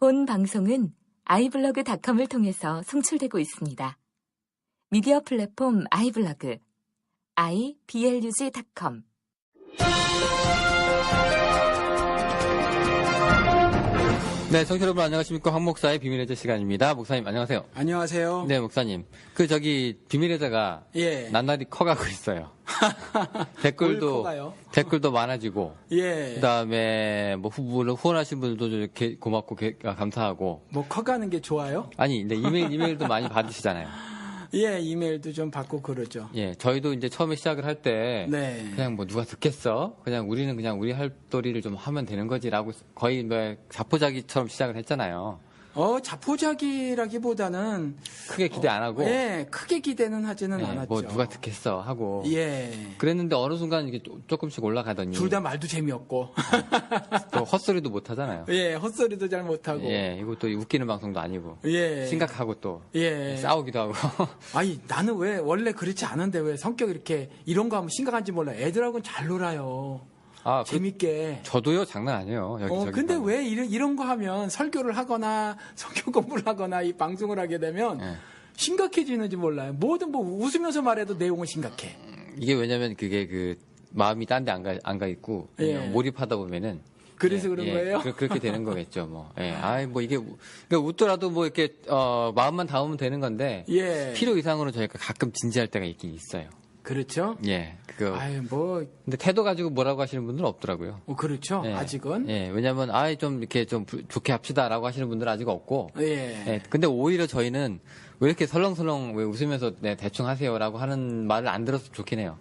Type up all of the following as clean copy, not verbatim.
본 방송은 iblog.com을 통해서 송출되고 있습니다. 미디어 플랫폼 iblog, iblog.com. 네, 청취자 여러분 안녕하십니까. 황 목사의 비밀의 제 시간입니다. 목사님 안녕하세요. 안녕하세요. 네, 목사님. 저기 비밀의 제가 낱낱이 커가고 있어요. 댓글도 많아지고. 예. 그다음에 뭐 후원하신 분들도 이렇게 고맙고 감사하고. 뭐 커가는 게 좋아요? 아니, 근데 이메일도 많이 받으시잖아요. 예, 이메일도 좀 받고 그러죠. 예, 저희도 이제 처음에 시작을 할 때 그냥 뭐 누가 듣겠어? 우리는 그냥 우리 할 도리를 좀 하면 되는 거지라고 거의 뭐 자포자기처럼 시작을 했잖아요. 자포자기라기보다는 크게 기대 안 하고. 예, 크게 기대는 하지는 않았죠. 뭐 누가 듣겠어 하고. 예. 그랬는데 어느 순간 이게 조금씩 올라가더니. 둘 다 말도 재미없고. 또 헛소리도 못 하잖아요. 예, 헛소리도 잘 못 하고. 예, 이거 또 웃기는 방송도 아니고. 예. 심각하고 또. 예. 싸우기도 하고. 아니, 나는 왜 원래 그렇지 않은데 왜 성격이 이렇게 이런 거 하면 심각한지 몰라. 애들하고는 잘 놀아요. 재밌게. 저도요, 장난 아니에요. 여기저기. 근데 왜 이런 거 하면 설교를 하거나 성경 공부를 하거나 이 방송을 하게 되면 심각해지는지 몰라요. 뭐든 뭐 웃으면서 말해도 내용은 심각해. 이게 왜냐면 그게 마음이 딴 데 안 가 있고 몰입하다 보면은 그래서 그런 거예요? 그렇게 되는 거겠죠, 뭐. 예. 뭐 이게 그러니까 웃더라도 뭐 이렇게 마음만 담으면 되는 건데 필요 이상으로 저희가 가끔 진지할 때가 있긴 있어요. 그렇죠? 예. 근데 태도 가지고 뭐라고 하시는 분들은 없더라고요. 그렇죠. 예. 아직은. 예. 왜냐면, 좀 이렇게 좀 좋게 합시다라고 하시는 분들은 아직 없고. 예. 예. 근데 오히려 저희는 왜 이렇게 설렁설렁 왜 웃으면서 대충 하세요라고 하는 말을 안 들어서 좋긴 해요.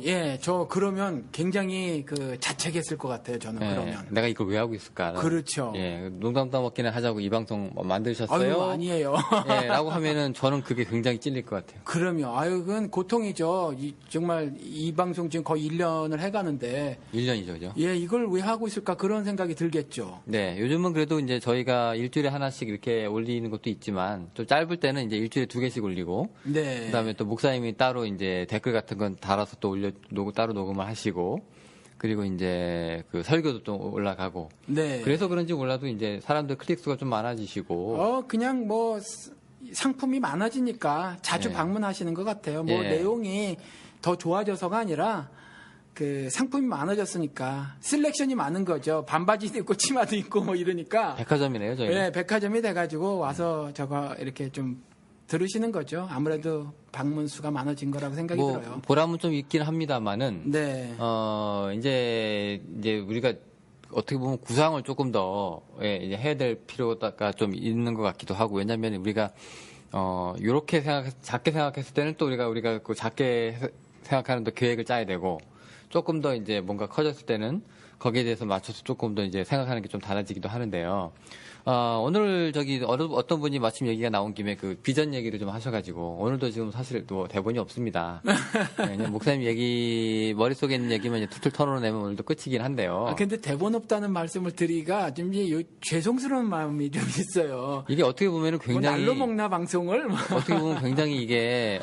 예. 그러면 굉장히 자책했을 것 같아요, 저는 그러면. 내가 이걸 왜 하고 있을까? 그렇죠. 예. 농담 따먹기는 하자고 이 방송 만드셨어요? 아니에요. 예. 라고 하면은 저는 그게 굉장히 찔릴 것 같아요. 그러면, 그건 고통이죠. 정말 이 방송 지금 거의 1년을 해가는데. 1년이죠, 그죠? 예, 이걸 왜 하고 있을까 그런 생각이 들겠죠. 네. 요즘은 그래도 이제 저희가 일주일에 하나씩 이렇게 올리는 것도 있지만 좀 짧을 때는 이제 일주일에 2개씩 올리고. 네. 그다음에 또 목사님이 따로 이제 댓글 같은 건 달아서 또 따로 녹음을 하시고, 그리고 이제 설교도 또 올라가고. 네. 그래서 그런지 몰라도 이제 사람들 클릭수가 좀 많아지시고. 그냥 뭐 상품이 많아지니까 자주 방문하시는 것 같아요. 내용이 더 좋아져서가 아니라 상품이 많아졌으니까 셀렉션이 많은 거죠. 반바지도 있고 치마도 있고 뭐 이러니까. 백화점이네요, 저희. 네, 백화점이 돼가지고 와서 저거 이렇게 좀 들으시는 거죠. 아무래도 방문 수가 많아진 거라고 생각이 들어요. 보람은 좀 있긴 합니다만은. 네. 이제 우리가 어떻게 보면 구상을 조금 더 이제 해야 될 필요가 좀 있는 것 같기도 하고. 왜냐하면 우리가 이렇게 작게 생각했을 때는 또 우리가 작게 생각하는 더 계획을 짜야 되고, 조금 더 이제 뭔가 커졌을 때는 거기에 대해서 맞춰서 조금 더 이제 생각하는 게 좀 달라지기도 하는데요. 오늘 어떤 분이 마침 얘기가 나온 김에 비전 얘기를 좀 하셔가지고, 오늘도 지금 사실 또 대본이 없습니다. 그냥 목사님 머릿속에 있는 얘기만 이제 툴툴 털어내면 오늘도 끝이긴 한데요. 근데 대본 없다는 말씀을 드리기가 좀 죄송스러운 마음이 좀 있어요. 이게 어떻게 보면은 굉장히. 날로 먹나 방송을? 어떻게 보면 굉장히 이게,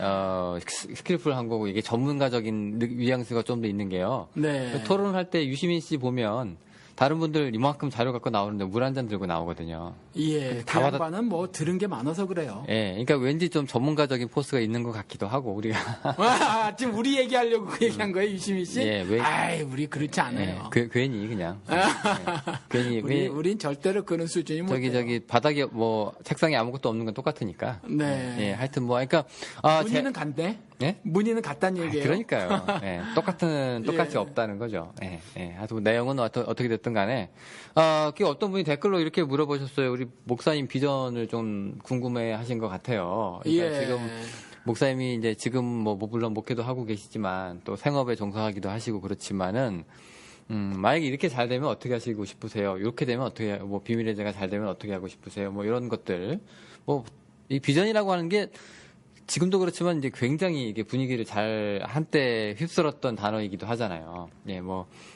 스킬풀한 거고, 이게 전문가적인 뉘앙스가 좀 더 있는 게요. 네. 토론할 때 유시민 씨 보면, 다른 분들 이만큼 자료 갖고 나오는데 물 한 잔 들고 나오거든요. 예, 그 양반은 뭐 들은 게 많아서 그래요. 예, 그러니까 왠지 좀 전문가적인 포스가 있는 것 같기도 하고, 우리가. 지금 우리 얘기하려고 그 얘기한 거예요, 유시민 씨? 예, 우리 그렇지 않아요. 괜히 그냥. 괜히. 우린 절대로 그런 수준이 못 돼요. 바닥에 책상에 아무것도 없는 건 똑같으니까. 네. 예, 하여튼 그러니까. 문의는 간대? 예? 문의는 같다는 얘기예요. 그러니까요. 예, 똑같이 없다는 거죠. 하여튼 내용은 어떻게 됐든 간에. 어떤 분이 댓글로 이렇게 물어보셨어요. 우리 목사님 비전을 좀 궁금해 하신 것 같아요. 그러니까 지금 목사님이 이제 지금 물론 목회도 하고 계시지만 또 생업에 종사하기도 하시고 그렇지만은, 만약에 이렇게 잘 되면 어떻게 하시고 싶으세요? 이렇게 되면 어떻게, 비밀의 제가 잘 되면 어떻게 하고 싶으세요? 이런 것들. 이 비전이라고 하는 게 지금도 그렇지만 이제 굉장히 이게 분위기를 한때 휩쓸었던 단어이기도 하잖아요.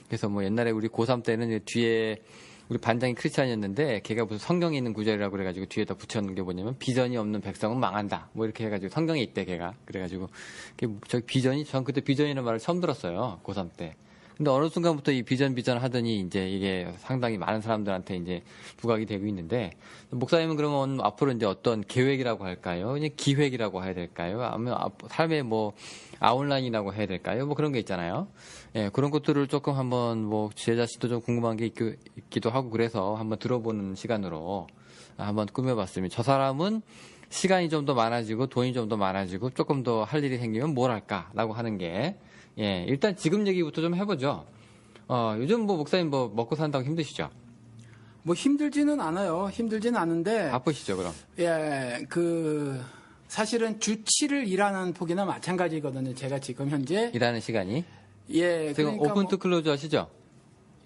그래서 옛날에 우리 고3 때는 뒤에 우리 반장이 크리스찬이었는데 걔가 무슨 성경에 있는 구절이라고 그래가지고 뒤에다 붙여놓은 게 뭐냐면 비전이 없는 백성은 망한다. 이렇게 해가지고 성경에 있대 걔가. 그래가지고 전 그때 비전이라는 말을 처음 들었어요. 고3 때. 근데 어느 순간부터 이 비전 하더니 이제 이게 상당히 많은 사람들한테 이제 부각이 되고 있는데, 목사님은 그러면 앞으로 이제 어떤 계획이라고 할까요? 그냥 기획이라고 해야 될까요? 아니면 삶의 뭐 아웃라인이라고 해야 될까요? 뭐 그런 게 있잖아요. 예, 그런 것들을 조금 한번 뭐 제 자신도 좀 궁금한 게 있기도 하고 그래서 한번 들어보는 시간으로 한번 꾸며봤습니다. 저 사람은 시간이 좀 더 많아지고 돈이 좀 더 많아지고 조금 더 할 일이 생기면 뭘 할까라고 하는 게, 예, 일단 지금 얘기부터 좀 해보죠. 요즘 뭐 목사님 뭐 먹고 산다고 힘드시죠? 뭐 힘들지는 않아요. 힘들지는 않은데. 바쁘시죠, 그럼? 예, 사실은 주 7일 일하는 폭이나 마찬가지거든요. 제가 지금 현재. 일하는 시간이? 예, 지금 그러니까 오픈 투 클로즈 하시죠?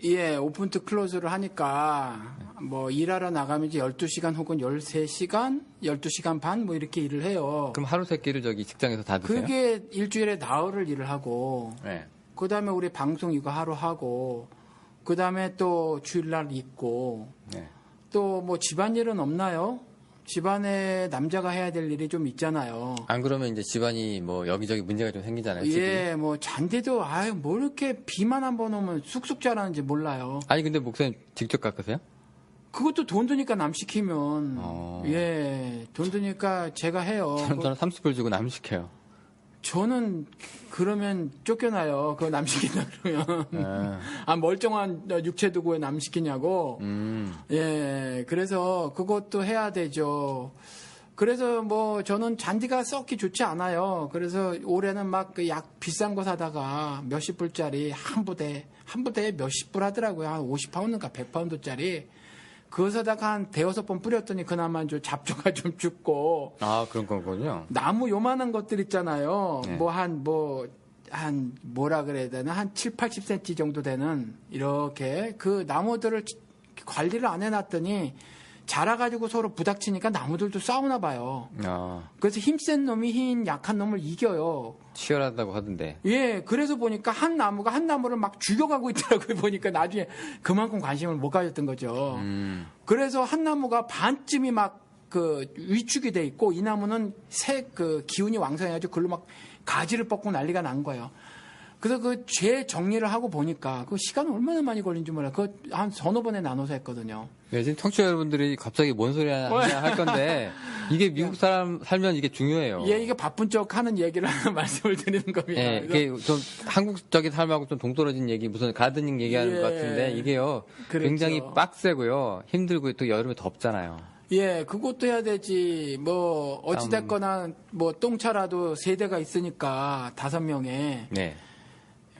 예, 오픈 투 클로즈를 하니까 뭐 일하러 나가면 이제 12시간 혹은 13시간, 12시간 반 뭐 이렇게 일을 해요. 그럼 하루 세끼를 저기 직장에서 다 드세요? 그게 일주일에 나흘을 일을 하고, 네. 그다음에 우리 방송 이거 하루 하고, 그다음에 또 주일날 있고, 네. 또 뭐 집안일은 없나요? 집안에 남자가 해야 될 일이 좀 있잖아요. 안 그러면 이제 집안이 뭐 여기저기 문제가 좀 생기잖아요. 집이. 예, 뭐 잔디도 뭐 이렇게 비만 한번 오면 쑥쑥 자라는지 몰라요. 아니 근데 목사님 직접 깎으세요? 그것도 돈 드니까 남 시키면 예, 돈 드니까 제가 해요. 저는 30불 주고 남 시켜요. 저는 그러면 쫓겨나요. 그거 남 시킨다 그러면. 멀쩡한 육체 두고 왜 남 시키냐고. 예, 그래서 그것도 해야 되죠. 그래서 뭐 저는 잔디가 썩기 좋지 않아요. 그래서 올해는 막 그 약 비싼 거 사다가 몇십 불짜리 한 부대에 몇십 불 하더라고요. 한 50파운드인가 100파운드짜리. 그거 사다가 한 대여섯 번 뿌렸더니 그나마 좀 잡초가 좀 죽고. 아, 그런 거군요. 나무 요만한 것들 있잖아요. 네. 한 뭐라 그래야 되나? 한 7, 80cm 정도 되는 이렇게 그 나무들을 관리를 안 해놨더니 자라가지고 서로 부닥치니까 나무들도 싸우나 봐요. 그래서 힘센 놈이 약한 놈을 이겨요. 치열하다고 하던데. 예, 그래서 보니까 한 나무를 막 죽여가고 있더라고요. 보니까 나중에 그만큼 관심을 못 가졌던 거죠. 그래서 한 나무가 반쯤이 막 위축이 돼 있고 이 나무는 기운이 왕성해가지고 그걸로 막 가지를 뻗고 난리가 난 거예요. 그래서 죄 정리를 하고 보니까 그 시간 얼마나 많이 걸린지 몰라요. 그거 한 서너 번에 나눠서 했거든요. 네, 지금 청취자 여러분들이 갑자기 뭔 소리 하냐 할 건데, 이게 미국 사람 살면 이게 중요해요. 예, 이게 바쁜 척 하는 얘기를 하나 말씀을 드리는 겁니다. 예, 이게 좀 한국적인 삶하고 좀 동떨어진 얘기, 무슨 가드닝 얘기하는 예, 것 같은데, 이게요, 그렇죠. 굉장히 빡세고요, 힘들고 또 여름에 덥잖아요. 예, 그것도 해야 되지. 뭐, 어찌됐거나, 뭐, 똥차라도 세대가 있으니까, 5명에. 네.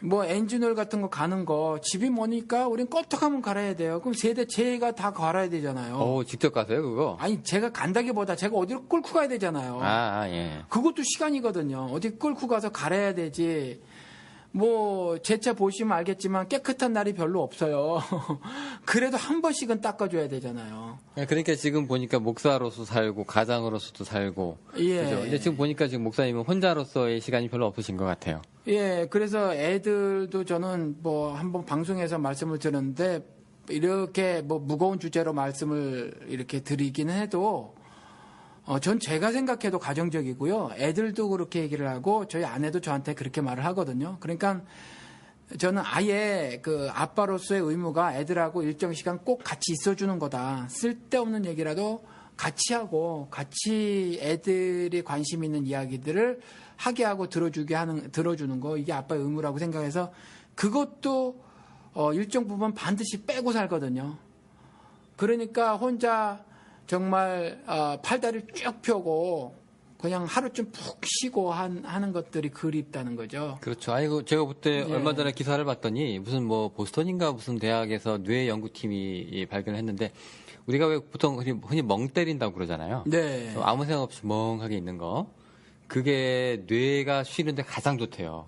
뭐, 엔진오일 같은 거 가는 거, 집이 머니까 우린 껐떡하면 갈아야 돼요. 그럼 제가 다 갈아야 되잖아요. 직접 가세요, 그거? 아니, 제가 간다기보다 제가 어디로 끌고 가야 되잖아요. 예. 그것도 시간이거든요. 어디 끌고 가서 갈아야 되지. 뭐, 제 차 보시면 알겠지만 깨끗한 날이 별로 없어요. 그래도 한 번씩은 닦아줘야 되잖아요. 그러니까 지금 보니까 목사로서 살고, 가장으로서도 살고. 예. 그죠? 이제 지금 보니까 지금 목사님은 혼자로서의 시간이 별로 없으신 것 같아요. 예, 그래서 애들도 저는 뭐 한번 방송에서 말씀을 드렸는데 이렇게 뭐 무거운 주제로 말씀을 이렇게 드리기는 해도 전 제가 생각해도 가정적이고요. 애들도 그렇게 얘기를 하고 저희 아내도 저한테 그렇게 말을 하거든요. 그러니까 저는 아예 아빠로서의 의무가 애들하고 일정 시간 꼭 같이 있어주는 거다. 쓸데없는 얘기라도 같이 하고 같이 애들이 관심 있는 이야기들을 하게 하고 들어주는 거 이게 아빠의 의무라고 생각해서 그것도 일정 부분 반드시 빼고 살거든요. 그러니까 혼자 정말 팔다리를 쭉 펴고 그냥 하루쯤 푹 쉬고 하는 것들이 그립다는 거죠. 그렇죠. 아이고 제가 그때 예. 얼마 전에 기사를 봤더니 무슨 뭐 보스턴인가 무슨 대학에서 뇌 연구팀이 발견했는데 우리가 왜 보통 흔히 멍 때린다고 그러잖아요. 네. 아무 생각 없이 멍하게 있는 거. 그게 뇌가 쉬는데 가장 좋대요.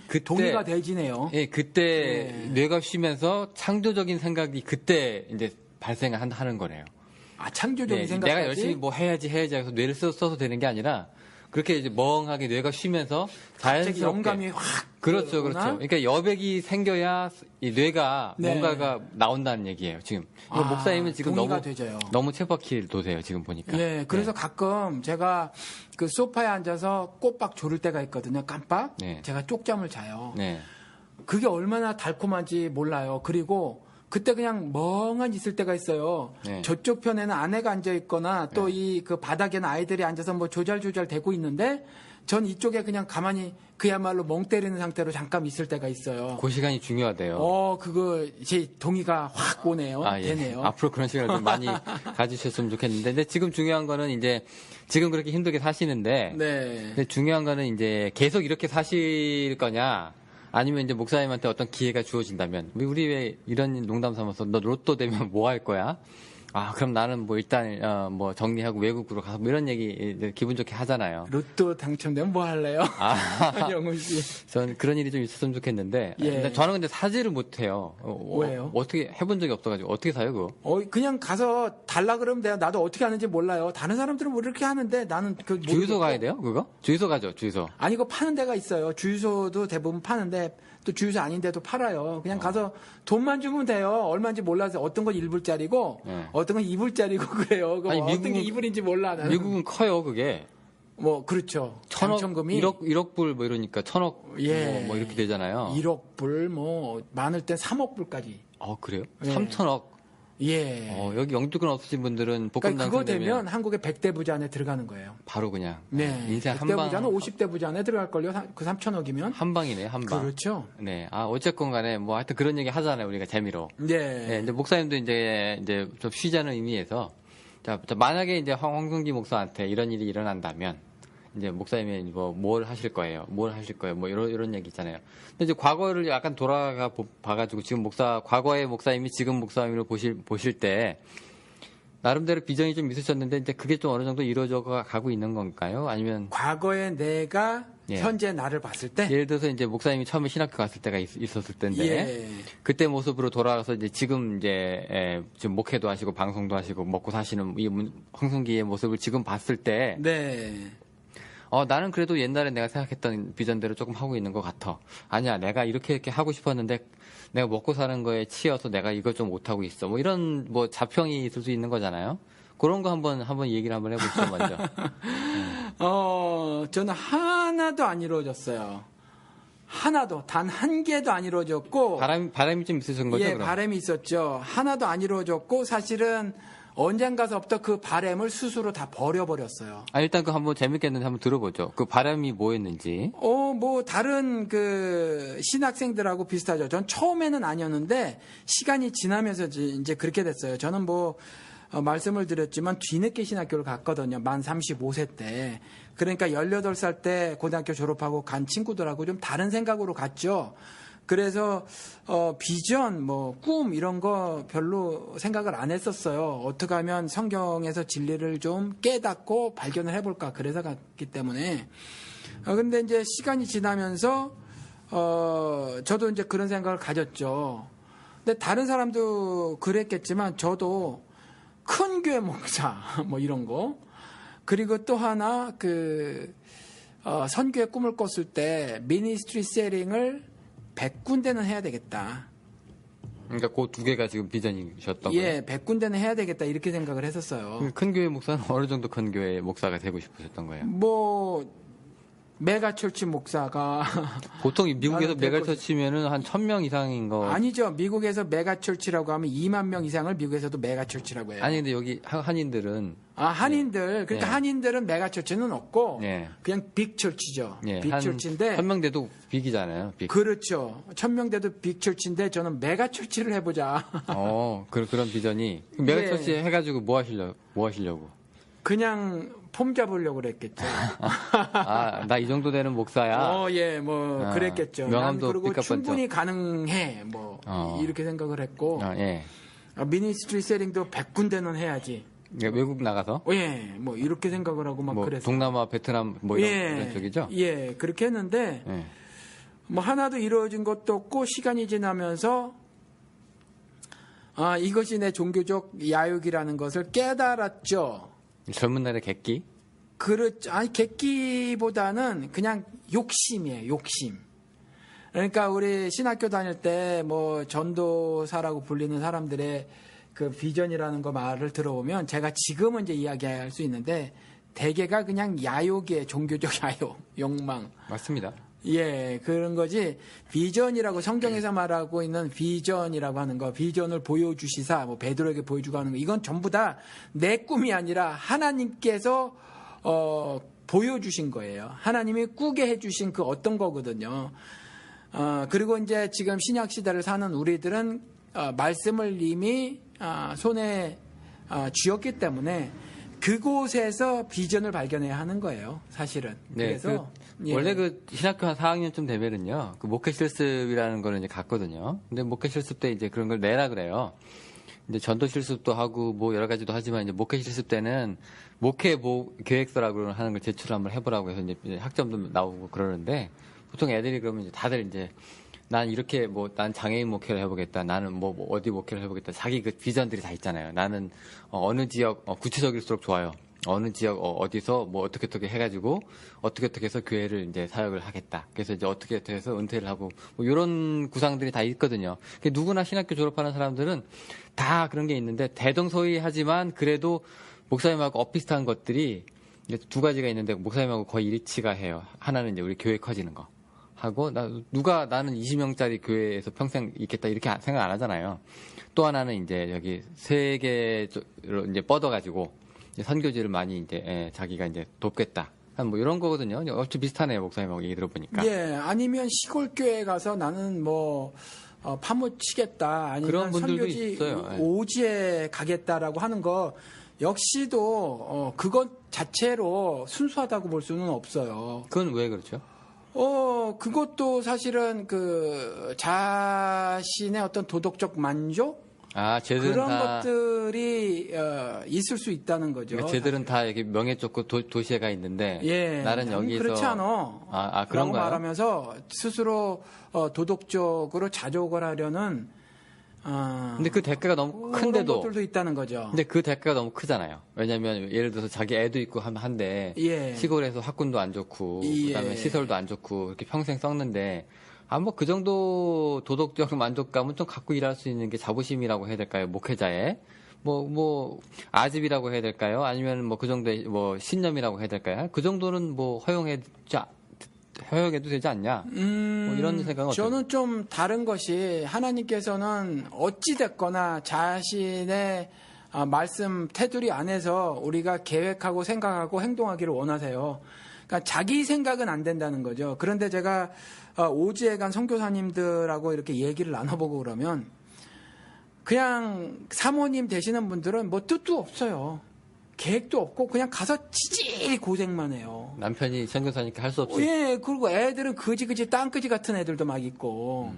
그때 동의가 되지네요. 예, 그때 뇌가 쉬면서 창조적인 생각이 그때 이제 발생을 하는 거래요. 창조적인 네, 생각까지? 내가 열심히 뭐 해야지 해서 뇌를 써서 되는 게 아니라 그렇게 이제 멍하게 뇌가 쉬면서 갑자기 자연스럽게 영감이 확 그렇죠, 들어오나? 그렇죠. 그러니까 여백이 생겨야 이 뇌가 네. 뭔가가 나온다는 얘기예요. 지금 그러니까 목사님은 지금 동의가 너무 되져요. 너무 쳇바퀴를 도세요. 지금 보니까. 예, 그래서 가끔 제가 그 소파에 앉아서 꼬박 졸을 때가 있거든요. 깜빡. 네. 제가 쪽잠을 자요. 네. 그게 얼마나 달콤한지 몰라요. 그리고 그때 그냥 멍하니 있을 때가 있어요. 네. 저쪽 편에는 아내가 앉아 있거나 또 이 그 바닥에는 아이들이 앉아서 뭐 조잘조잘 대고 있는데 전 이쪽에 그냥 가만히 그야말로 멍 때리는 상태로 잠깐 있을 때가 있어요. 그 시간이 중요하대요. 그거 제 동의가 확 오네요. 아, 예. 되네요. 앞으로 그런 시간을 좀 많이 가지셨으면 좋겠는데, 근데 지금 중요한 거는 이제 지금 그렇게 힘들게 사시는데, 네. 근데 중요한 거는 이제 계속 이렇게 사실 거냐, 아니면 이제 목사님한테 어떤 기회가 주어진다면, 우리 왜 이런 농담 삼아서 너 로또 되면 뭐 할 거야? 아, 그럼 나는 뭐 일단 뭐 정리하고 외국으로 가서 뭐 이런 얘기 이제 기분 좋게 하잖아요. 로또 당첨되면 뭐 할래요? 아, 영훈 씨. 전 그런 일이 좀 있었으면 좋겠는데, 예. 근데 저는 근데 사지를 못해요. 왜요? 어떻게 해본 적이 없어가지고 어떻게 사요 그거? 그냥 가서 달라 그러면 돼요. 나도 어떻게 하는지 몰라요. 다른 사람들은 뭐 이렇게 하는데 나는 그 주유소 모르겠고. 가야 돼요 그거? 주유소 가죠 주유소. 아니, 이거 파는 데가 있어요. 주유소도 대부분 파는데 또 주유소 아닌데도 팔아요. 그냥 가서 돈만 주면 돼요. 얼마인지 몰라서 어떤 건 1불짜리고 네. 어떤 건 2불짜리고 그래요. 아니, 어떤 게 미국은- 2불인지 몰라. 나는. 미국은 커요 그게. 뭐 그렇죠. 천억, 당첨금이 1억 불 뭐 이러니까 천억 예. 뭐 이렇게 되잖아요. 1억 불, 뭐 많을 땐 3억 불까지. 그래요? 예. 3천억. 예. 여기 영주권 없으신 분들은 복권 그러니까 그거 당첨되면 되면 한국의 100대 부자 안에 들어가는 거예요. 바로 그냥 네. 인생 100대 한방 부자는 50대 부자 안에 들어갈걸요. 그 3천억이면. 한 방이네 한 방. 그렇죠. 네. 어쨌건 간에 뭐 하여튼 그런 얘기 하잖아요 우리가 재미로. 네. 네, 이제 목사님도 이제 좀 쉬자는 의미에서 자 만약에 이제 황성기 목사한테 이런 일이 일어난다면 이제 목사님이 뭐 뭘 하실 거예요? 뭘 하실 거예요? 뭐 이런 얘기 있잖아요. 근데 이제 과거를 약간 돌아가 봐가지고 지금 과거의 목사님이 지금 목사님을 보실 때 나름대로 비전이 좀 있으셨는데 이제 그게 좀 어느 정도 이루어져 가고 있는 건가요? 아니면 과거에 내가 예. 현재 나를 봤을 때 예를 들어서 이제 목사님이 처음에 신학교 갔을 때가 있었을 텐데 예. 그때 모습으로 돌아가서 이제 지금 지금 목회도 하시고 방송도 하시고 먹고 사시는 이 황성기의 모습을 지금 봤을 때 네. 나는 그래도 옛날에 내가 생각했던 비전대로 조금 하고 있는 것 같아. 아니야, 내가 이렇게 하고 싶었는데 내가 먹고 사는 거에 치여서 내가 이걸 좀 못하고 있어. 뭐 이런 뭐 자평이 있을 수 있는 거잖아요. 그런 거 한번 얘기를 한번 해보시죠, 먼저. 저는 하나도 안 이루어졌어요. 하나도, 단 한 개도 안 이루어졌고. 바람이 좀 있으신 거죠, 예, 그럼? 바람이 있었죠. 하나도 안 이루어졌고, 사실은 언젠가서부터 그 바람을 스스로 다 버려버렸어요. 일단 그 한번 재밌게 했는데 한번 들어보죠. 그 바람이 뭐였는지. 뭐, 다른 그 신학생들하고 비슷하죠. 전 처음에는 아니었는데, 시간이 지나면서 이제 그렇게 됐어요. 저는 말씀을 드렸지만 뒤늦게 신학교를 갔거든요. 만 35세 때. 그러니까 18살 때 고등학교 졸업하고 간 친구들하고 좀 다른 생각으로 갔죠. 그래서 비전, 꿈 이런 거 별로 생각을 안 했었어요. 어떻게 하면 성경에서 진리를 좀 깨닫고 발견을 해볼까. 그래서 갔기 때문에. 근데 이제 시간이 지나면서 저도 이제 그런 생각을 가졌죠. 근데 다른 사람도 그랬겠지만 저도 큰 교회 목사 이런 거. 그리고 또 하나 선교의 꿈을 꿨을 때 미니스트리 세링을 100군데는 해야 되겠다. 그러니까 그 두 개가 지금 비전이셨던 거예요? 예, 100군데는 해야 되겠다 이렇게 생각을 했었어요. 큰 교회 목사는 어느 정도 큰 교회 목사가 되고 싶으셨던 거예요? 메가철치 목사가 보통 미국에서 나는 될 메가처치면은 한 1000명 이상인 거. 아니죠. 미국에서 메가철치라고 하면 2만 명 이상을 미국에서도 메가철치라고 해요. 아니 근데 여기 한인들은 한인들. 그러니까 예. 한인들은 메가철치는 없고 예. 그냥 빅철치죠. 예, 빅철치인데 1000명 돼도 빅이잖아요. 빅. 그렇죠. 1000명 돼도 빅철치인데 저는 메가철치를 해보자. 그런 비전이 메가처치 예. 해가지고 뭐 하시려고? 그냥 폼 잡으려고 그랬겠죠. 나 이 정도 되는 목사야. 예, 그랬겠죠. 난 명함도 그리고 삐까뻔쩍. 충분히 가능해. 이렇게 생각을 했고 예. 미니스트리 세링도 100군데는 해야지. 외국 나가서 예, 이렇게 생각을 하고 막 그랬어요. 동남아, 베트남 이런 쪽이죠. 예, 그렇게 했는데 예. 하나도 이루어진 것도 없고 시간이 지나면서 이것이 내 종교적 야욕이라는 것을 깨달았죠. 젊은 날의 객기. 그렇죠. 아니, 객기보다는 그냥 욕심이에요, 욕심. 그러니까 우리 신학교 다닐 때 뭐 전도사라고 불리는 사람들의 그 비전이라는 거 말을 들어보면 제가 지금은 이제 이야기할 수 있는데 대개가 그냥 야욕이에요. 종교적 야욕, 욕망. 맞습니다. 예, 그런 거지. 비전이라고 성경에서 말하고 있는 비전이라고 하는 거, 비전을 보여주시사, 뭐 베드로에게 보여주고 하는 거, 이건 전부 다 내 꿈이 아니라 하나님께서 보여주신 거예요. 하나님이 꾸게 해주신 그 어떤 거거든요. 그리고 이제 지금 신약 시대를 사는 우리들은 말씀을 이미 손에 쥐었기 때문에 그곳에서 비전을 발견해야 하는 거예요, 사실은. 네, 그래서 원래 그 신학교 한 4학년쯤 되면은요, 그 목회 실습이라는 거를 이제 갔거든요. 근데 목회 실습 때 이제 그런 걸 내라 그래요. 이제 전도 실습도 하고 뭐 여러 가지도 하지만 이제 목회 실습 때는 목회 계획서라고 하는 걸 제출 한번 해보라고 해서 이제 학점도 나오고 그러는데 보통 애들이 그러면 이제 다들 이제 난 이렇게 뭐 난 장애인 목회를 해보겠다. 나는 뭐 어디 목회를 해보겠다. 자기 그 비전들이 다 있잖아요. 나는 어느 지역 구체적일수록 좋아요. 어느 지역 어디서 뭐 어떻게 해가지고 어떻게 해서 교회를 이제 사역을 하겠다. 그래서 이제 어떻게 해서 은퇴를 하고 뭐 이런 구상들이 다 있거든요. 누구나 신학교 졸업하는 사람들은 다 그런 게 있는데 대동소이하지만 그래도 목사님하고 엇비슷한 것들이 이제 두 가지가 있는데 목사님하고 거의 일치가 해요. 하나는 이제 우리 교회 커지는 거. 하고 나는 20명짜리 교회에서 평생 있겠다 이렇게 생각 안 하잖아요. 또 하나는 이제 여기 세계로 이제 뻗어가지고 이제 선교지를 많이 이제 자기가 이제 돕겠다. 뭐 이런 거거든요. 어찌 비슷하네요, 목사님하고 얘기 들어보니까. 예, 아니면 시골 교회 가서 나는 뭐 파묻히겠다. 아니면 그런 분들도 선교지 있어요. 예. 오지에 가겠다라고 하는 거 역시도 그것 자체로 순수하다고 볼 수는 없어요. 그건 왜 그렇죠? 그것도 사실은 그 자신의 어떤 도덕적 만족? 쟤들은 그런 다, 것들이 있을 수 있다는 거죠. 그러니까 쟤들은 다 여기 명예 좋고 도시에 가 있는데 예, 나는 여기서 그렇지 않아. 그런가요? 말하면서 스스로 도덕적으로 자족을 하려는 근데 그 대가가 너무 그런 큰데도 것들도 있다는 거죠. 근데 그 대가가 너무 크잖아요. 왜냐하면 예를 들어서 자기 애도 있고 한데 예. 시골에서 학군도 안 좋고 예. 그다음에 시설도 안 좋고 이렇게 평생 썩는데 뭐 그 정도 도덕적 만족감은 좀 갖고 일할 수 있는 게 자부심이라고 해야 될까요? 목회자의 뭐 아집이라고 해야 될까요? 아니면 뭐 그 정도의 뭐 신념이라고 해야 될까요? 그 정도는 뭐 허용해도 되지 않냐? 뭐 이런 생각은 저는 좀 다른 것이 하나님께서는 어찌 됐거나 자신의 말씀 테두리 안에서 우리가 계획하고 생각하고 행동하기를 원하세요. 그러니까 자기 생각은 안 된다는 거죠. 그런데 제가 오지에 간 선교사님들하고 이렇게 얘기를 나눠보고 그러면 그냥 사모님 되시는 분들은 뭐 뜻도 없어요. 계획도 없고 그냥 가서 지질이 고생만 해요. 남편이 선교사니까 할 수 없이. 예, 그리고 애들은 그지 땅끄지 같은 애들도 막 있고.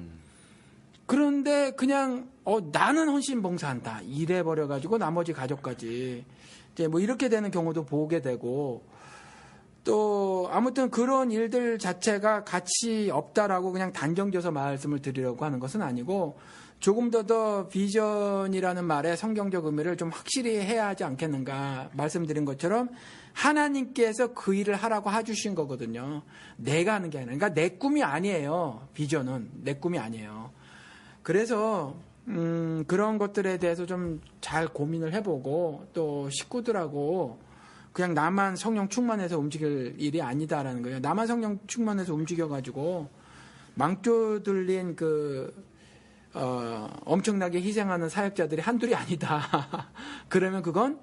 그런데 그냥 나는 헌신 봉사한다 이래 버려가지고 나머지 가족까지 이제 뭐 이렇게 되는 경우도 보게 되고 또 아무튼 그런 일들 자체가 가치 없다라고 그냥 단정져서 말씀을 드리려고 하는 것은 아니고 조금 더 비전이라는 말의 성경적 의미를 좀 확실히 해야 하지 않겠는가 말씀드린 것처럼 하나님께서 그 일을 하라고 해주신 거거든요. 내가 하는 게 아니라 그러니까 내 꿈이 아니에요. 비전은 내 꿈이 아니에요. 그래서 그런 것들에 대해서 좀 잘 고민을 해보고 또 식구들하고 그냥 나만 성령 충만해서 움직일 일이 아니다라는 거예요. 나만 성령 충만해서 움직여가지고 망조들린 엄청나게 희생하는 사역자들이 한둘이 아니다. 그러면 그건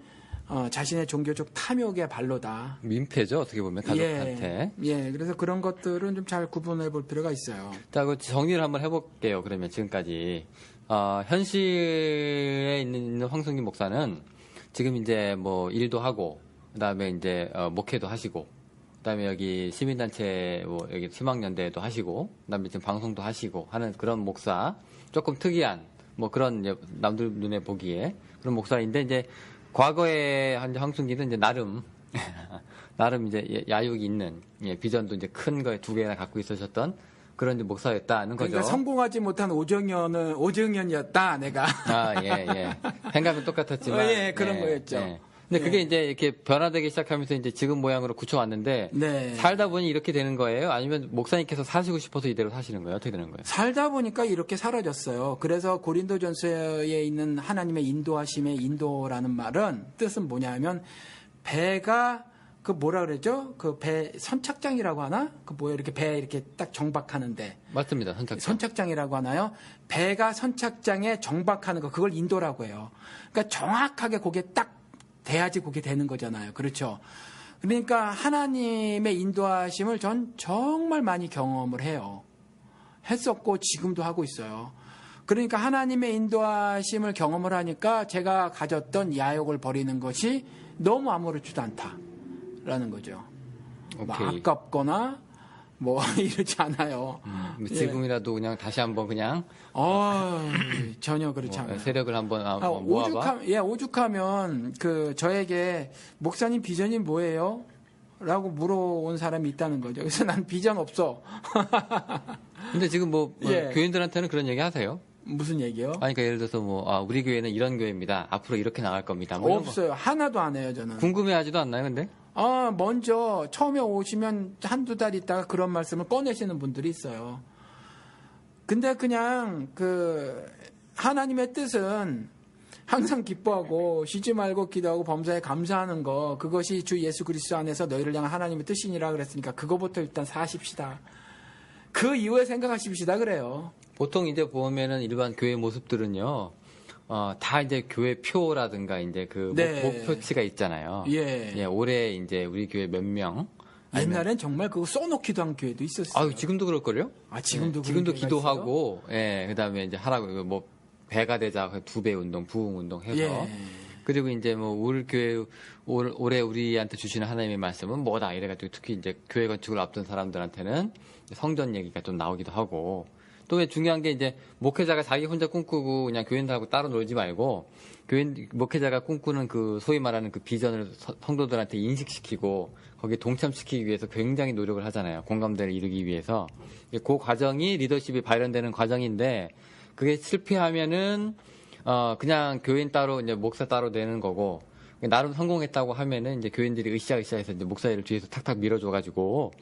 자신의 종교적 탐욕의 발로다. 민폐죠, 어떻게 보면 가족한테. 예, 그래서 그런 것들은 좀 잘 구분해 볼 필요가 있어요. 자, 그 정리를 한번 해볼게요. 그러면 지금까지 현실에 있는 황성기 목사는 지금 이제 뭐 일도 하고 그다음에 이제 목회도 하시고 그다음에 여기 시민단체 뭐 여기 희망연대도 하시고 그다음에 지금 방송도 하시고 하는 그런 목사. 조금 특이한 뭐 그런 이제 남들 눈에 보기에 그런 목사인데 이제 과거에 한 황순기는 이제 나름 이제 야욕이 있는 비전도 이제 큰 거에 2개나 갖고 있으셨던 그런 이제 목사였다는 거죠. 그러니까 성공하지 못한 오정현이었다 내가. 예. 생각은 똑같았지만 그런 거였죠. 근데 예. 그게 이제 이렇게 변화되기 시작하면서 이제 지금 모양으로 굳혀왔는데 네. 살다 보니 이렇게 되는 거예요? 아니면 목사님께서 사시고 싶어서 이대로 사시는 거예요? 어떻게 되는 거예요? 살다 보니까 이렇게 사라졌어요. 그래서 고린도전서에 있는 하나님의 인도하심의 인도라는 말은 뜻은 뭐냐면 배가 그 뭐라 그러죠? 그 배 선착장이라고 하나? 그 뭐야 이렇게 배 이렇게 딱 정박하는데 맞습니다. 선착장. 선착장이라고 하나요? 배가 선착장에 정박하는 거 그걸 인도라고 해요. 그러니까 정확하게 그게 딱 돼야지 그게 되는 거잖아요. 그렇죠? 그러니까 하나님의 인도하심을 전 정말 많이 경험을 해요. 했었고 지금도 하고 있어요. 그러니까 하나님의 인도하심을 경험을 하니까 제가 가졌던 야욕을 버리는 것이 너무 아무렇지도 않다라는 거죠. 뭐 오케이. 아깝거나 뭐 이러지 않아요. 지금이라도 그냥 다시 한번 그냥 전혀 그렇지 않아요. 세력을 한번 모아봐. 오죽하면 그 저에게 목사님 비전이 뭐예요? 라고 물어온 사람이 있다는 거죠. 그래서 난 비전 없어. 근데 지금 뭐 예. 교인들한테는 그런 얘기 하세요? 무슨 얘기요? 아니, 그러니까 예를 들어서 우리 교회는 이런 교회입니다. 앞으로 이렇게 나갈 겁니다. 뭐 이런 거. 없어요. 하나도 안 해요, 저는. 궁금해하지도 않나요, 근데? 먼저 처음에 오시면 한두 달 있다가 그런 말씀을 꺼내시는 분들이 있어요. 근데 그냥 그 하나님의 뜻은 항상 기뻐하고 쉬지 말고 기도하고 범사에 감사하는 거 그것이 주 예수 그리스도 안에서 너희를 향한 하나님의 뜻이니라 그랬으니까 그거부터 일단 사십시다. 그 이후에 생각하십시다 그래요. 보통 이제 보면은 일반 교회 모습들은요, 다 이제 교회 표라든가 이제 그 네. 목표치가 있잖아요. 예. 올해 이제 우리 교회 몇 명. 옛날엔 정말 그거 써놓기도 한 교회도 있었어요. 지금도 그럴걸요? 지금도 지금도 그런 교회가 기도하고, 그다음에 이제 하라고 뭐 배가 되자 2배 운동, 부흥 운동 해서. 예. 그리고 이제 뭐 우리 교회 올해 우리한테 주시는 하나님의 말씀은 뭐다 이래가지고 특히 이제 교회 건축을 앞둔 사람들한테는 성전 얘기가 좀 나오기도 하고. 또 왜 중요한 게 이제 목회자가 자기 혼자 꿈꾸고 그냥 교인들하고 따로 놀지 말고 목회자가 꿈꾸는 그 소위 말하는 그 비전을 성도들한테 인식시키고 거기에 동참시키기 위해서 굉장히 노력을 하잖아요. 공감대를 이루기 위해서. 그 과정이 리더십이 발현되는 과정인데 그게 실패하면은 그냥 교인 따로 이제 목사 따로 되는 거고 나름 성공했다고 하면은 이제 교인들이 으쌰으쌰해서 이제 목사 일을 뒤에서 탁탁 밀어줘가지고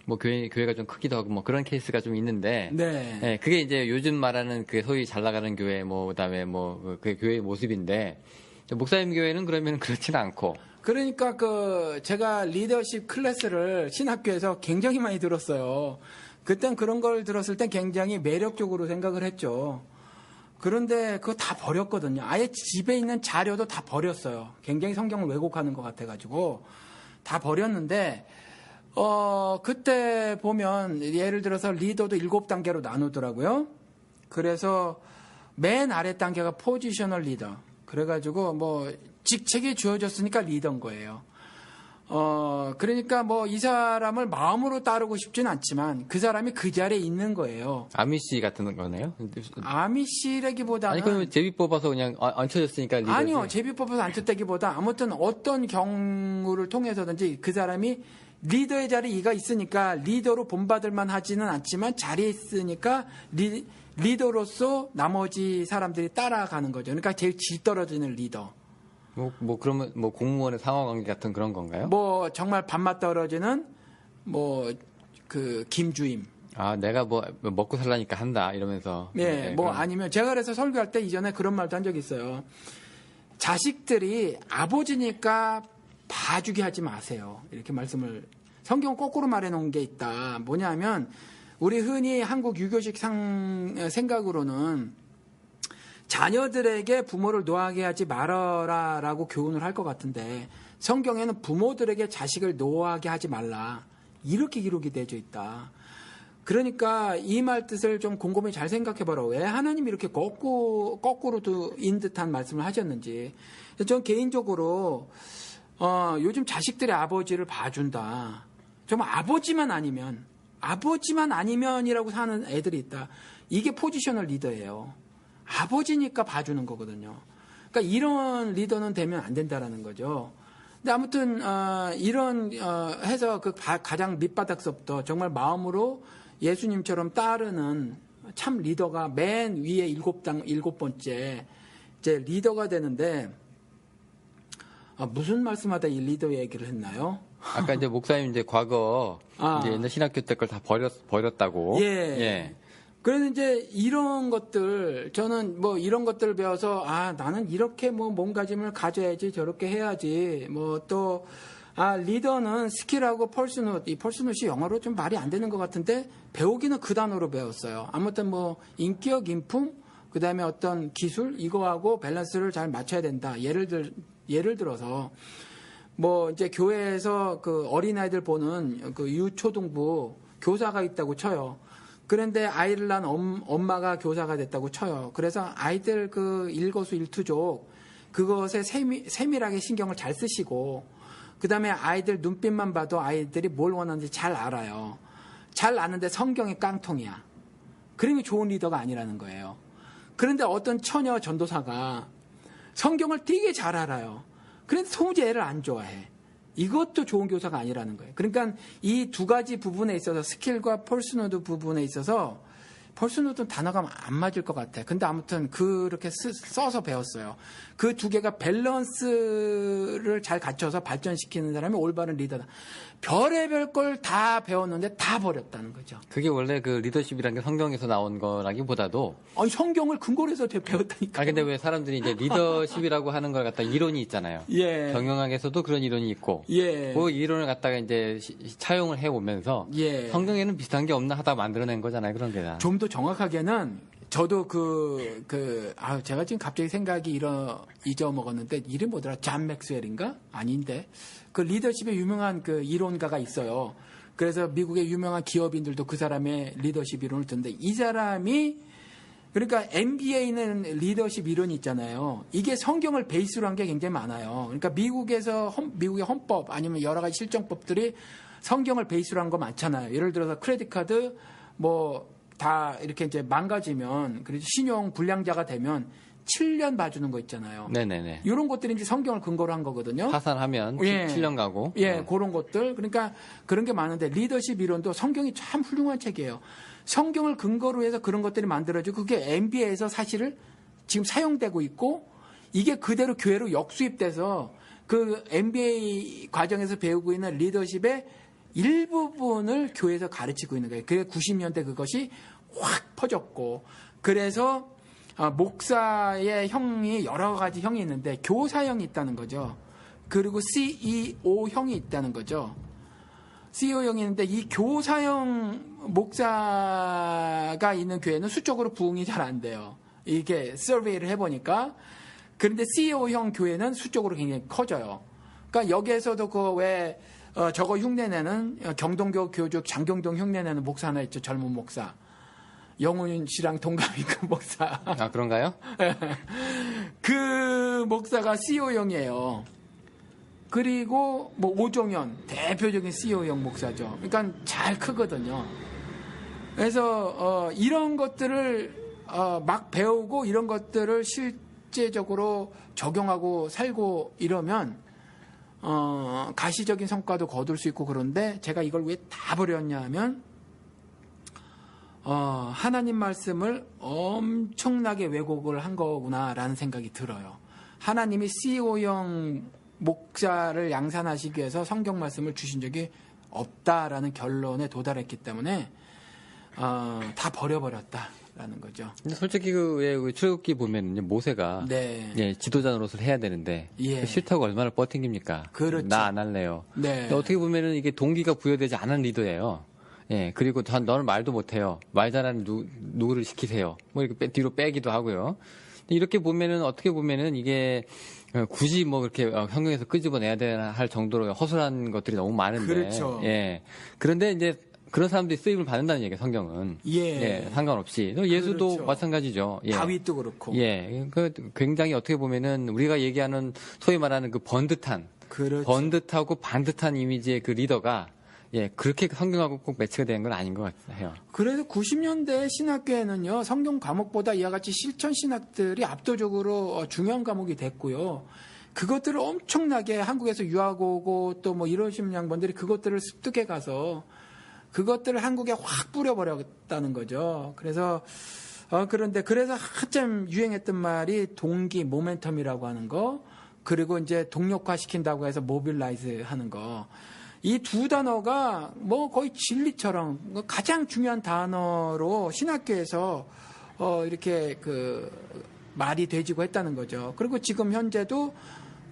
뭐 교회가 좀 크기도 하고 뭐 그런 케이스가 좀 있는데 네. 그게 이제 요즘 말하는 그 소위 잘 나가는 교회 뭐 그다음에 뭐 그 교회의 모습인데 목사님 교회는 그러면 그렇지는 않고 그러니까 제가 리더십 클래스를 신학교에서 굉장히 많이 들었어요. 그땐 그런 걸 들었을 땐 굉장히 매력적으로 생각을 했죠. 그런데 그거 다 버렸거든요. 아예 집에 있는 자료도 다 버렸어요. 굉장히 성경을 왜곡하는 것 같아가지고 다 버렸는데 그때 보면 예를 들어서 리더도 7단계로 나누더라고요. 그래서 맨 아래 단계가 포지셔널 리더. 그래가지고 뭐 직책이 주어졌으니까 리더인 거예요. 그러니까 뭐 이 사람을 마음으로 따르고 싶진 않지만 그 사람이 그 자리에 있는 거예요. 아미씨 같은 거네요. 아미씨라기보다는 아니 그러면 제비 뽑아서 그냥 앉혀졌으니까 리더지. 아니요. 제비 뽑아서 앉혔다기보다 아무튼 어떤 경우를 통해서든지 그 사람이 리더의 자리가 있으니까 리더로 본받을만 하지는 않지만 자리에 있으니까 리더로서 나머지 사람들이 따라가는 거죠. 그러니까 제일 뒤떨어지는 리더. 뭐 그러면 뭐 공무원의 상하관계 같은 그런 건가요? 뭐 정말 밥맛 떨어지는 뭐 그 김주임. 내가 뭐 먹고 살라니까 한다 이러면서. 뭐 아니면 제가 그래서 설교할 때 이전에 그런 말도 한 적이 있어요. 자식들이 아버지니까 봐주게 하지 마세요. 이렇게 말씀을 성경 거꾸로 말해놓은 게 있다. 뭐냐면 우리 흔히 한국 유교식 생각으로는 자녀들에게 부모를 노하게 하지 말아라라고 교훈을 할 것 같은데 성경에는 부모들에게 자식을 노하게 하지 말라 이렇게 기록이 되어 있다. 그러니까 이 말 뜻을 좀 곰곰이 잘 생각해봐라. 왜 하나님이 이렇게 거꾸로인 듯한 말씀을 하셨는지. 전 개인적으로 요즘 자식들의 아버지를 봐준다. 정말 아버지만 아니면이라고 사는 애들이 있다. 이게 포지셔널 리더예요. 아버지니까 봐주는 거거든요. 그러니까 이런 리더는 되면 안 된다라는 거죠. 근데 아무튼 이런 해서 그 가장 밑바닥서부터 정말 마음으로 예수님처럼 따르는 참 리더가 맨 위에 일곱 번째 이제 리더가 되는데 무슨 말씀하다 이 리더 얘기를 했나요? 아까 이제 목사님 이제 과거 이제 옛날 신학교 때 걸 다 버렸다고. 예. 그래서 이제 이런 것들 저는 뭐 이런 것들을 배워서 나는 이렇게 뭐 몸가짐을 가져야지 저렇게 해야지 뭐 또 리더는 스킬하고 펄스넛 이 펄스넛이 영어로 좀 말이 안 되는 것 같은데 배우기는 그 단어로 배웠어요. 아무튼 뭐 인격 인품 그다음에 어떤 기술 이거하고 밸런스를 잘 맞춰야 된다. 예를 들어서 뭐 이제 교회에서 그 어린아이들 보는 그 유초등부 교사가 있다고 쳐요. 그런데 아이를 낳은 엄마가 교사가 됐다고 쳐요. 그래서 아이들 그 일거수일투족 그것에 세밀하게 신경을 잘 쓰시고 그다음에 아이들 눈빛만 봐도 아이들이 뭘 원하는지 잘 알아요. 잘 아는데 성경이 깡통이야. 그러면 좋은 리더가 아니라는 거예요. 그런데 어떤 처녀 전도사가 성경을 되게 잘 알아요. 그런데 도무지 애를 안 좋아해. 이것도 좋은 교사가 아니라는 거예요. 그러니까 이 두 가지 부분에 있어서 스킬과 펄스노드 부분에 있어서 펄스노드는 단어가 안 맞을 것 같아. 근데 아무튼 그렇게 써서 배웠어요. 그 두 개가 밸런스를 잘 갖춰서 발전시키는 사람이 올바른 리더다. 별의별 걸 다 배웠는데 다 버렸다는 거죠. 그게 원래 그 리더십이라는 게 성경에서 나온 거라기보다도 아니 성경을 근거로 해서 배웠다니까. 근데 왜 사람들이 이제 리더십이라고 하는 걸 갖다 이론이 있잖아요. 예. 경영학에서도 그런 이론이 있고. 예. 그 이론을 갖다가 이제 차용을 해 오면서 예. 성경에는 비슷한 게 없나 하다 만들어낸 거잖아요. 그런 게 다. 좀 더 정확하게는 저도 제가 지금 갑자기 생각이 잊어먹었는데 이름 뭐더라? 잔 맥스웰인가? 아닌데 그 리더십에 유명한 그 이론가가 있어요. 그래서 미국의 유명한 기업인들도 그 사람의 리더십 이론을 듣는데 이 사람이 그러니까 MBA는 리더십 이론이 있잖아요. 이게 성경을 베이스로 한 게 굉장히 많아요. 그러니까 미국의 헌법 아니면 여러 가지 실정법들이 성경을 베이스로 한 거 많잖아요. 예를 들어서 크레딧 카드 뭐 다 이렇게 이제 망가지면 그래서 신용 불량자가 되면 7년 봐주는 거 있잖아요. 네네네. 이런 것들이 이제 성경을 근거로 한 거거든요. 파산하면 7년 가고. 그런 것들. 그러니까 그런 게 많은데 리더십 이론도 성경이 참 훌륭한 책이에요. 성경을 근거로 해서 그런 것들이 만들어지고 그게 MBA에서 사실을 지금 사용되고 있고 이게 그대로 교회로 역수입돼서 그 MBA 과정에서 배우고 있는 리더십의 일부분을 교회에서 가르치고 있는 거예요. 그게 90년대 그것이 확 퍼졌고 그래서 목사의 형이 여러 가지 형이 있는데 교사형이 있다는 거죠. 그리고 CEO형이 있다는 거죠. CEO형이 있는데 이 교사형 목사가 있는 교회는 수적으로 부흥이 잘 안 돼요. 이게 서베이를 해보니까. 그런데 CEO형 교회는 수적으로 굉장히 커져요. 그러니까 여기에서도 저거 흉내내는 경동교 교주 장경동 흉내내는 목사 하나 있죠. 젊은 목사. 영훈 씨랑 동갑인 그 목사. 그런가요? 그 목사가 CEO형이에요. 그리고 뭐 오종현 대표적인 CEO형 목사죠. 그러니까 잘 크거든요. 그래서 이런 것들을 막 배우고 이런 것들을 실제적으로 적용하고 살고 이러면 가시적인 성과도 거둘 수 있고 그런데 제가 이걸 왜 다 버렸냐 하면 하나님 말씀을 엄청나게 왜곡을 한 거구나라는 생각이 들어요. 하나님이 CEO형 목자를 양산하시기 위해서 성경 말씀을 주신 적이 없다라는 결론에 도달했기 때문에 다 버려버렸다라는 거죠. 근데 솔직히 그 출애굽기 보면 모세가 지도자 노릇을 해야 되는데 싫다고 얼마나 버팅깁니까? 그렇죠. 나 안 할래요. 네. 근데 어떻게 보면은 이게 동기가 부여되지 않은 리더예요. 그리고 너는 말도 못해요. 말 잘하는 누구를 시키세요. 뭐 이렇게 뒤로 빼기도 하고요. 이렇게 보면은 어떻게 보면은 이게 굳이 뭐 그렇게 성경에서 끄집어내야 되나 할 정도로 허술한 것들이 너무 많은데. 그렇죠. 그런데 이제 그런 사람들이 쓰임을 받는다는 얘기예요, 성경은. 상관없이. 예수도 그렇죠. 마찬가지죠. 다윗도 그렇고. 굉장히 어떻게 보면은 우리가 얘기하는 소위 말하는 그 번듯하고 반듯한 이미지의 그 리더가 그렇게 성경하고 꼭 매치가 되는 건 아닌 것 같아요. 그래서 90년대 신학교에는요, 성경 과목보다 이와 같이 실천 신학들이 압도적으로 중요한 과목이 됐고요. 그것들을 엄청나게 한국에서 유학 오고 또 뭐 이러신 양반들이 그것들을 습득해 가서 그것들을 한국에 확 뿌려버렸다는 거죠. 그래서 그래서 한참 유행했던 말이 동기, 모멘텀이라고 하는 거. 그리고 이제 동력화 시킨다고 해서 모빌라이즈 하는 거. 이 두 단어가 뭐 거의 진리처럼 가장 중요한 단어로 신학교에서 이렇게 그 말이 되지고 했다는 거죠. 그리고 지금 현재도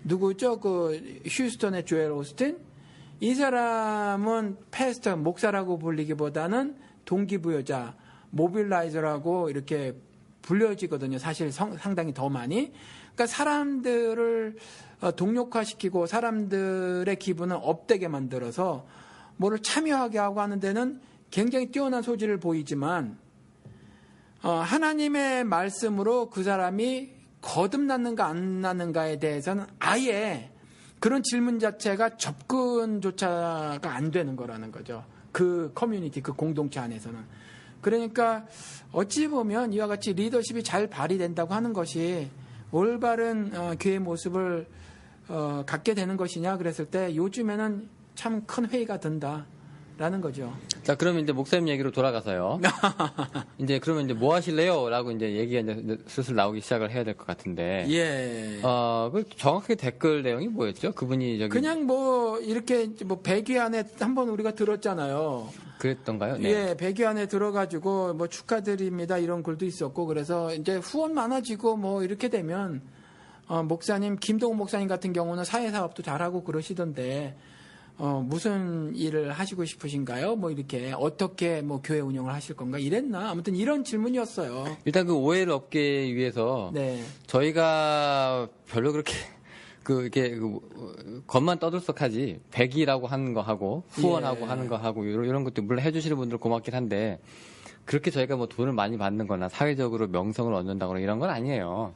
누구죠? 그 휴스턴의 조엘 오스틴? 이 사람은 패스터, 목사라고 불리기보다는 동기부여자, 모빌라이저라고 이렇게 불려지거든요. 사실 상당히 더 많이. 그러니까 사람들을 동력화시키고 사람들의 기분을 업되게 만들어서 뭐를 참여하게 하고 하는 데는 굉장히 뛰어난 소질을 보이지만 하나님의 말씀으로 그 사람이 거듭났는가 안 났는가에 대해서는 아예 그런 질문 자체가 접근조차가 안 되는 거라는 거죠. 그 커뮤니티, 그 공동체 안에서는. 그러니까 어찌 보면 이와 같이 리더십이 잘 발휘된다고 하는 것이 올바른 교회 모습을 갖게 되는 것이냐 그랬을 때 요즘에는 참 큰 회의가 든다라는 거죠. 자, 그러면 이제 목사님 얘기로 돌아가서요. 이제 그러면 이제 뭐 하실래요? 라고 이제 얘기가 이제 슬슬 나오기 시작을 해야 될 것 같은데. 예. 그 정확하게 댓글 내용이 뭐였죠? 그분이 저기. 그냥 뭐 이렇게 뭐 100위 안에 한번 우리가 들었잖아요. 그랬던가요? 네. 예, 100위 안에 들어가지고 뭐 축하드립니다 이런 글도 있었고 그래서 이제 후원 많아지고 뭐 이렇게 되면 목사님 김동훈 목사님 같은 경우는 사회사업도 잘하고 그러시던데 무슨 일을 하시고 싶으신가요? 뭐 이렇게 어떻게 뭐 교회 운영을 하실 건가 이랬나? 아무튼 이런 질문이었어요. 일단 그 오해를 없기 위해서 네. 저희가 별로 그렇게 이게 겉만 떠들썩하지 100이라고 하는 거 하고 후원하고 예. 하는 거 하고 이런 것도 물론 해주시는 분들 고맙긴 한데 그렇게 저희가 뭐 돈을 많이 받는 거나 사회적으로 명성을 얻는다거나 이런 건 아니에요.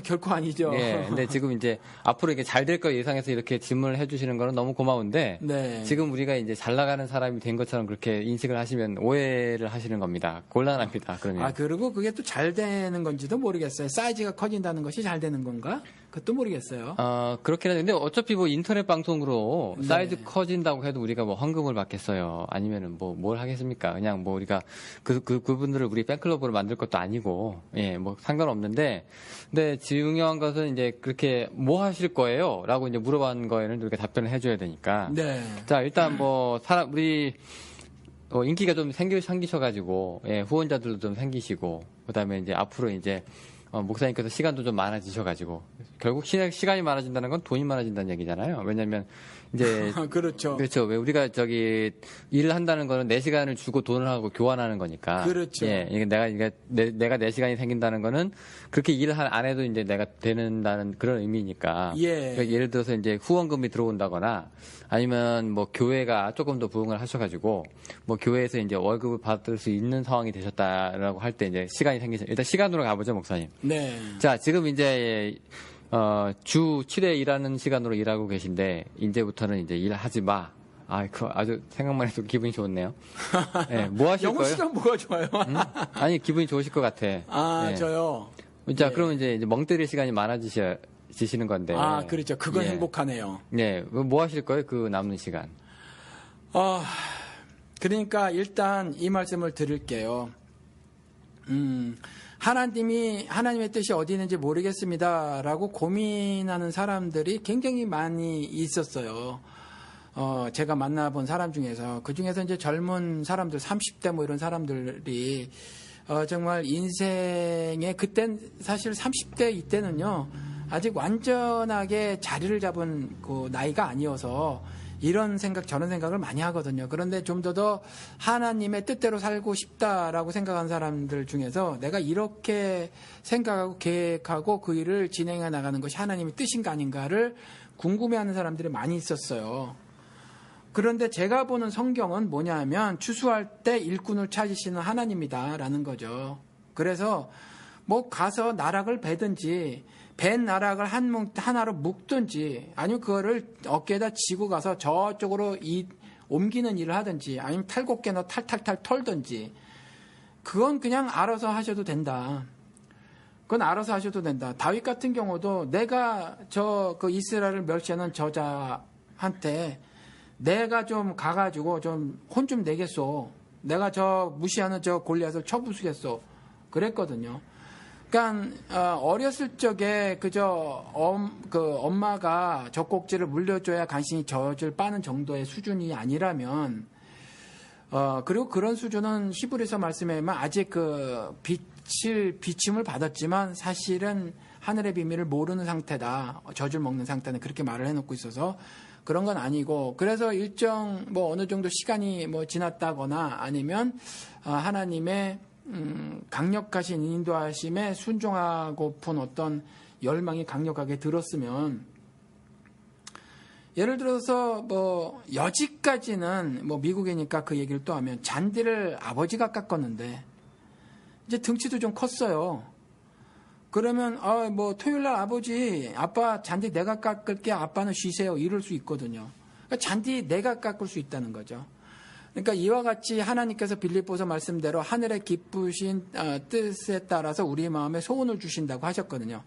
결코 아니죠. 예. 근데 지금 이제 앞으로 이게 잘 될 거 예상해서 이렇게 질문을 해주시는 거는 너무 고마운데 네. 지금 우리가 이제 잘 나가는 사람이 된 것처럼 그렇게 인식을 하시면 오해를 하시는 겁니다. 곤란합니다. 그러면. 그리고 그게 또 잘 되는 건지도 모르겠어요. 사이즈가 커진다는 것이 잘 되는 건가? 그것도 모르겠어요. 그렇긴 한데, 근데 어차피 뭐 인터넷 방송으로 네. 사이즈 커진다고 해도 우리가 뭐 헌금을 받겠어요. 아니면은 뭐 뭘 하겠습니까? 그냥 뭐 우리가 그분들을 우리 팬클럽으로 만들 것도 아니고, 예, 뭐 상관없는데, 근데 중요한 것은 이제 그렇게 뭐 하실 거예요? 라고 이제 물어본 거에는 우리가 답변을 해줘야 되니까. 네. 자, 일단 뭐, 우리, 인기가 좀 생기셔가지고, 예, 후원자들도 좀 생기시고, 그 다음에 이제 앞으로 이제, 목사님께서 시간도 좀 많아지셔가지고 결국 시간이 많아진다는 건 돈이 많아진다는 얘기잖아요. 왜냐하면 이제 그렇죠. 그렇죠. 왜 우리가 저기 일을 한다는 거는 내 시간을 주고 돈을 하고 교환하는 거니까. 그렇죠. 예, 이게 내가 내 시간이 생긴다는 거는 그렇게 일을 안 해도 이제 내가 되는다는 그런 의미니까. 예. 그러니까 예를 들어서 이제 후원금이 들어온다거나 아니면 뭐 교회가 조금 더 부흥을 하셔가지고 뭐 교회에서 이제 월급을 받을 수 있는 상황이 되셨다라고 할 때 이제 시간이 생기죠. 일단 시간으로 가보죠, 목사님. 네. 자, 지금 이제 주 7회 일하는 시간으로 일하고 계신데 이제부터는 이제 일하지 마. 그 아주 생각만 해도 기분이 좋네요. 네, 뭐 하실 영어 거예요? 시간 뭐가 좋아요? 아니 기분이 좋으실 것 같아. 네. 저요. 자, 네. 그러면 이제 멍 때릴 시간이 많아지시는 건데. 그렇죠. 그건 예. 행복하네요. 네, 뭐 하실 거예요? 그 남는 시간. 그러니까 일단 이 말씀을 드릴게요. 하나님의 뜻이 어디 있는지 모르겠습니다라고 고민하는 사람들이 굉장히 많이 있었어요. 제가 만나본 사람 중에서 그 중에서 이제 젊은 사람들 30대 뭐 이런 사람들이 정말 인생의 그땐 사실 30대 이때는요 아직 완전하게 자리를 잡은 그 나이가 아니어서 이런 생각 저런 생각을 많이 하거든요. 그런데 좀 더 하나님의 뜻대로 살고 싶다라고 생각하는 사람들 중에서 내가 이렇게 생각하고 계획하고 그 일을 진행해 나가는 것이 하나님의 뜻인가 아닌가를 궁금해하는 사람들이 많이 있었어요. 그런데 제가 보는 성경은 뭐냐면 추수할 때 일꾼을 찾으시는 하나님이다라는 거죠. 그래서 뭐 가서 나락을 베든지 벤 나락을 하나로 묶든지 아니면 그거를 어깨에다 지고 가서 저쪽으로 옮기는 일을 하든지 아니면 탈곡개나 탈탈탈 털든지 그건 그냥 알아서 하셔도 된다. 그건 알아서 하셔도 된다. 다윗 같은 경우도 내가 그 이스라엘을 멸시하는 저자한테 내가 좀 가가지고 좀 혼 좀 내겠소. 내가 저 무시하는 저 골리앗을 쳐부수겠소. 그랬거든요. 그러니까 어렸을 적에 그저 그 엄마가 젖꼭지를 물려줘야 간신히 젖을 빠는 정도의 수준이 아니라면 그리고 그런 수준은 히브리서 말씀에 의하면 아직 그 비침을 받았지만 사실은 하늘의 비밀을 모르는 상태다. 젖을 먹는 상태는 그렇게 말을 해놓고 있어서 그런 건 아니고 그래서 일정 뭐 어느 정도 시간이 뭐 지났다거나 아니면 하나님의 강력하신 인도하심에 순종하고픈 어떤 열망이 강력하게 들었으면 예를 들어서 뭐 여지까지는 뭐 미국이니까 그 얘기를 또 하면 잔디를 아버지가 깎았는데 이제 등치도 좀 컸어요. 그러면 뭐 토요일날 아빠 잔디 내가 깎을게 아빠는 쉬세요 이럴 수 있거든요. 그러니까 잔디 내가 깎을 수 있다는 거죠. 그러니까 이와 같이 하나님께서 빌립보서 말씀대로 하늘의 기쁘신 뜻에 따라서 우리 마음에 소원을 주신다고 하셨거든요.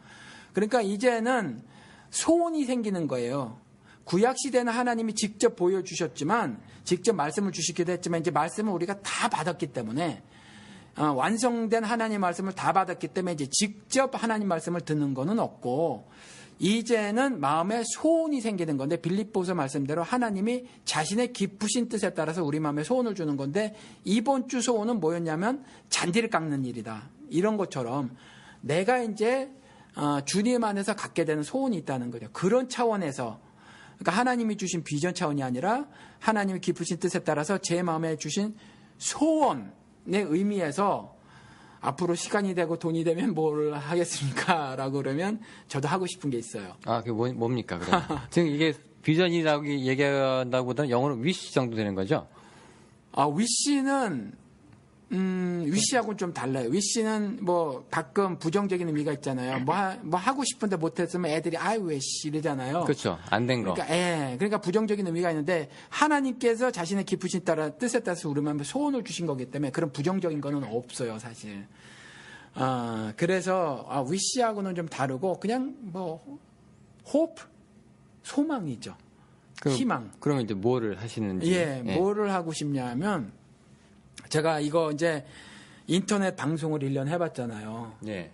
그러니까 이제는 소원이 생기는 거예요. 구약시대는 하나님이 직접 보여주셨지만 직접 말씀을 주시기도 했지만 이제 말씀을 우리가 다 받았기 때문에 완성된 하나님 말씀을 다 받았기 때문에 이제 직접 하나님 말씀을 듣는 거는 없고 이제는 마음에 소원이 생기는 건데 빌립보서 말씀대로 하나님이 자신의 깊으신 뜻에 따라서 우리 마음에 소원을 주는 건데 이번 주 소원은 뭐였냐면 잔디를 깎는 일이다. 이런 것처럼 내가 이제 주님 안에서 갖게 되는 소원이 있다는 거죠. 그런 차원에서 그러니까 하나님이 주신 비전 차원이 아니라 하나님의 깊으신 뜻에 따라서 제 마음에 주신 소원의 의미에서 앞으로 시간이 되고 돈이 되면 뭘 하겠습니까? 라고 그러면 저도 하고 싶은 게 있어요. 그게 뭡니까, 그럼? 지금 이게 비전이라고 얘기한다고 보다는 영어로 위시 정도 되는 거죠? 위시는, 위시하고는 좀 달라요. 위시는 뭐 가끔 부정적인 의미가 있잖아요. 뭐 하고 싶은데 못했으면 애들이 왜 이러잖아요. 그렇죠. 안 된 거. 그러니까 부정적인 의미가 있는데 하나님께서 자신의 깊으신 뜻에 따라서 우리 마음에 소원을 주신 거기 때문에 그런 부정적인 거는 없어요, 사실. 그래서 위시하고는 좀 다르고 그냥 뭐 hope 소망이죠. 희망. 그러면 이제 뭐를 하시는지. 뭐를 하고 싶냐면 제가 이거 이제 인터넷 방송을 1년 해봤잖아요.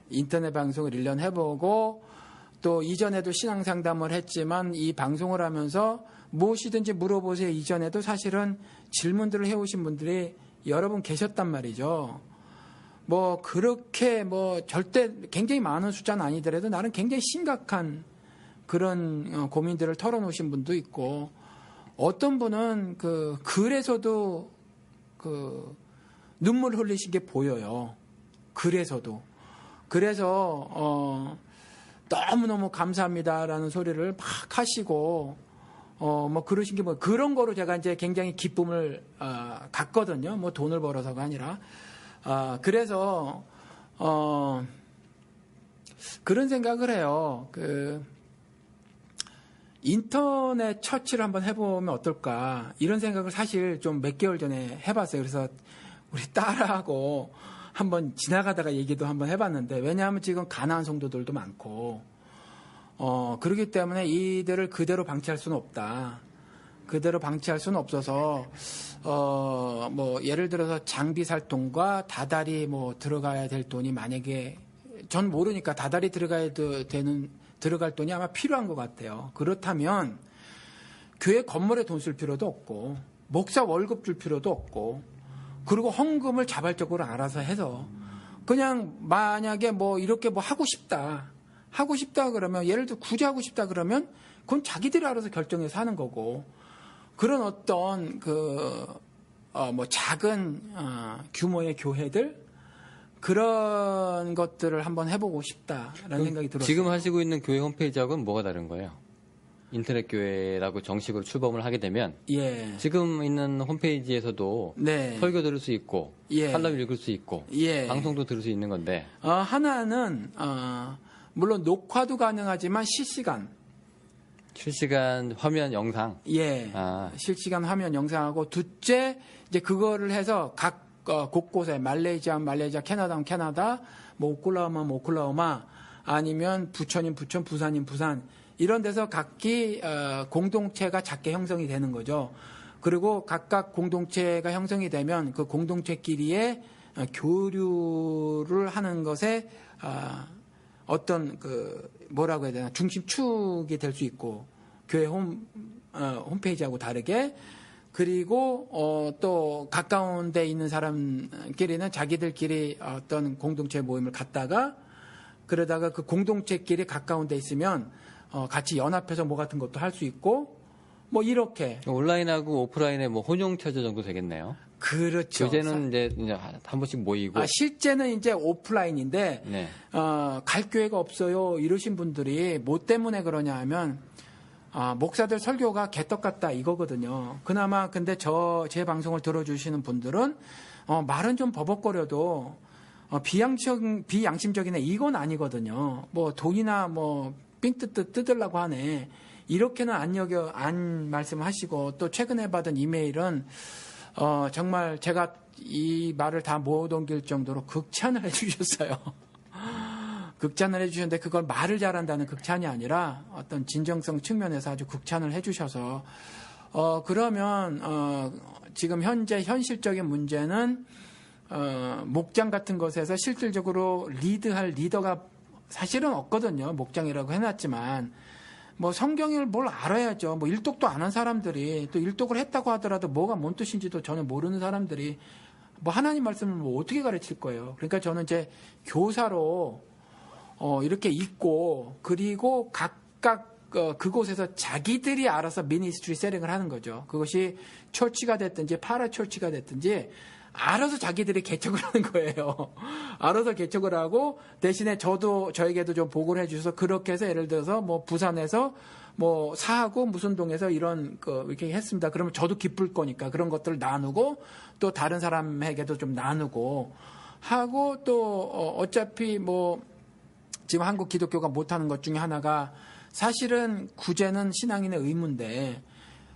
인터넷 방송을 1년 해보고 또 이전에도 신앙 상담을 했지만 이 방송을 하면서 무엇이든지 물어보세요 이전에도 사실은 질문들을 해오신 분들이 여러 분 계셨단 말이죠. 뭐 그렇게 뭐 절대 굉장히 많은 숫자는 아니더라도 나는 굉장히 심각한 그런 고민들을 털어놓으신 분도 있고 어떤 분은 그 글에서도 눈물 흘리신 게 보여요. 그래서도. 그래서 너무너무 감사합니다라는 소리를 막 하시고 뭐 그러신 게 뭐 그런 거로 제가 이제 굉장히 기쁨을 갖거든요. 뭐 돈을 벌어서가 아니라. 그래서 그런 생각을 해요. 인터넷 처치를 한번 해보면 어떨까 이런 생각을 사실 좀 몇 개월 전에 해봤어요. 그래서 우리 딸하고 한번 지나가다가 얘기도 한번 해봤는데 왜냐하면 지금 가난한 성도들도 많고 그렇기 때문에 이들을 그대로 방치할 수는 없다. 그대로 방치할 수는 없어서 뭐 예를 들어서 장비 살 돈과 다달이 뭐 들어가야 될 돈이 만약에 전 모르니까 다달이 들어갈 돈이 아마 필요한 것 같아요. 그렇다면 교회 건물에 돈 쓸 필요도 없고 목사 월급 줄 필요도 없고 그리고 헌금을 자발적으로 알아서 해서 그냥 만약에 뭐 이렇게 뭐 하고 싶다 그러면 예를 들어 굳이 하고 싶다 그러면 그건 자기들이 알아서 결정해서 하는 거고 그런 어떤 뭐 작은 규모의 교회들 그런 것들을 한번 해보고 싶다라는 생각이 들었어요. 지금 하시고 있는 교회 홈페이지하고는 뭐가 다른 거예요? 인터넷 교회라고 정식으로 출범을 하게 되면 지금 있는 홈페이지에서도 설교 들을 수 있고 칼럼 읽을 수 있고 방송도 들을 수 있는 건데 하나는 물론 녹화도 가능하지만 실시간 화면 영상 실시간 화면 영상하고 둘째 이제 그거를 해서 각 곳곳에 말레이시아 캐나다 뭐 오클라호마 아니면 부천이면 부천 부산이면 부산 이런 데서 각기 공동체가 작게 형성이 되는 거죠. 그리고 각각 공동체가 형성이 되면 그 공동체끼리의 교류를 하는 것에 어떤 뭐라고 해야 되나 중심축이 될 수 있고 교회 홈페이지하고 다르게 그리고 또 가까운 데 있는 사람끼리는 자기들끼리 어떤 공동체 모임을 갖다가 그러다가 그 공동체끼리 가까운 데 있으면 같이 연합해서 뭐 같은 것도 할 수 있고 뭐 이렇게 온라인하고 오프라인의 뭐 혼용체제 정도 되겠네요. 그렇죠. 교제는 이제 한 번씩 모이고 실제는 이제 오프라인인데 네. 갈 교회가 없어요 이러신 분들이 뭐 때문에 그러냐 하면 목사들 설교가 개떡 같다 이거거든요. 그나마 근데 제 방송을 들어주시는 분들은 말은 좀 버벅거려도 비양심적이네 이건 아니거든요. 뭐 돈이나 뭐 삥뜯으려고 하네 이렇게는 안 말씀하시고 또 최근에 받은 이메일은 정말 제가 이 말을 다 못 옮길 정도로 극찬을 해주셨어요. 극찬을 해주셨는데 그걸 말을 잘한다는 극찬이 아니라 어떤 진정성 측면에서 아주 극찬을 해주셔서 그러면 지금 현재 현실적인 문제는 목장 같은 것에서 실질적으로 리드할 리더가 사실은 없거든요. 목장이라고 해놨지만 뭐 성경을 뭘 알아야죠. 뭐 일독도 안 한 사람들이 또 일독을 했다고 하더라도 뭐가 뭔 뜻인지도 전혀 모르는 사람들이 뭐 하나님 말씀을 뭐 어떻게 가르칠 거예요. 그러니까 저는 이제 교사로 이렇게 있고 그리고 각각 그곳에서 자기들이 알아서 미니스트리 세팅을 하는 거죠. 그것이 처치가 됐든지 파라처치가 됐든지 알아서 자기들이 개척을 하는 거예요. 알아서 개척을 하고 대신에 저에게도 좀 보고를 해주셔서 그렇게 해서 예를 들어서 뭐 부산에서 뭐 사하구 무슨 동에서 이런 이렇게 했습니다. 그러면 저도 기쁠 거니까 그런 것들을 나누고 또 다른 사람에게도 좀 나누고 하고 또 어차피 뭐 지금 한국 기독교가 못하는 것 중에 하나가 사실은 구제는 신앙인의 의무인데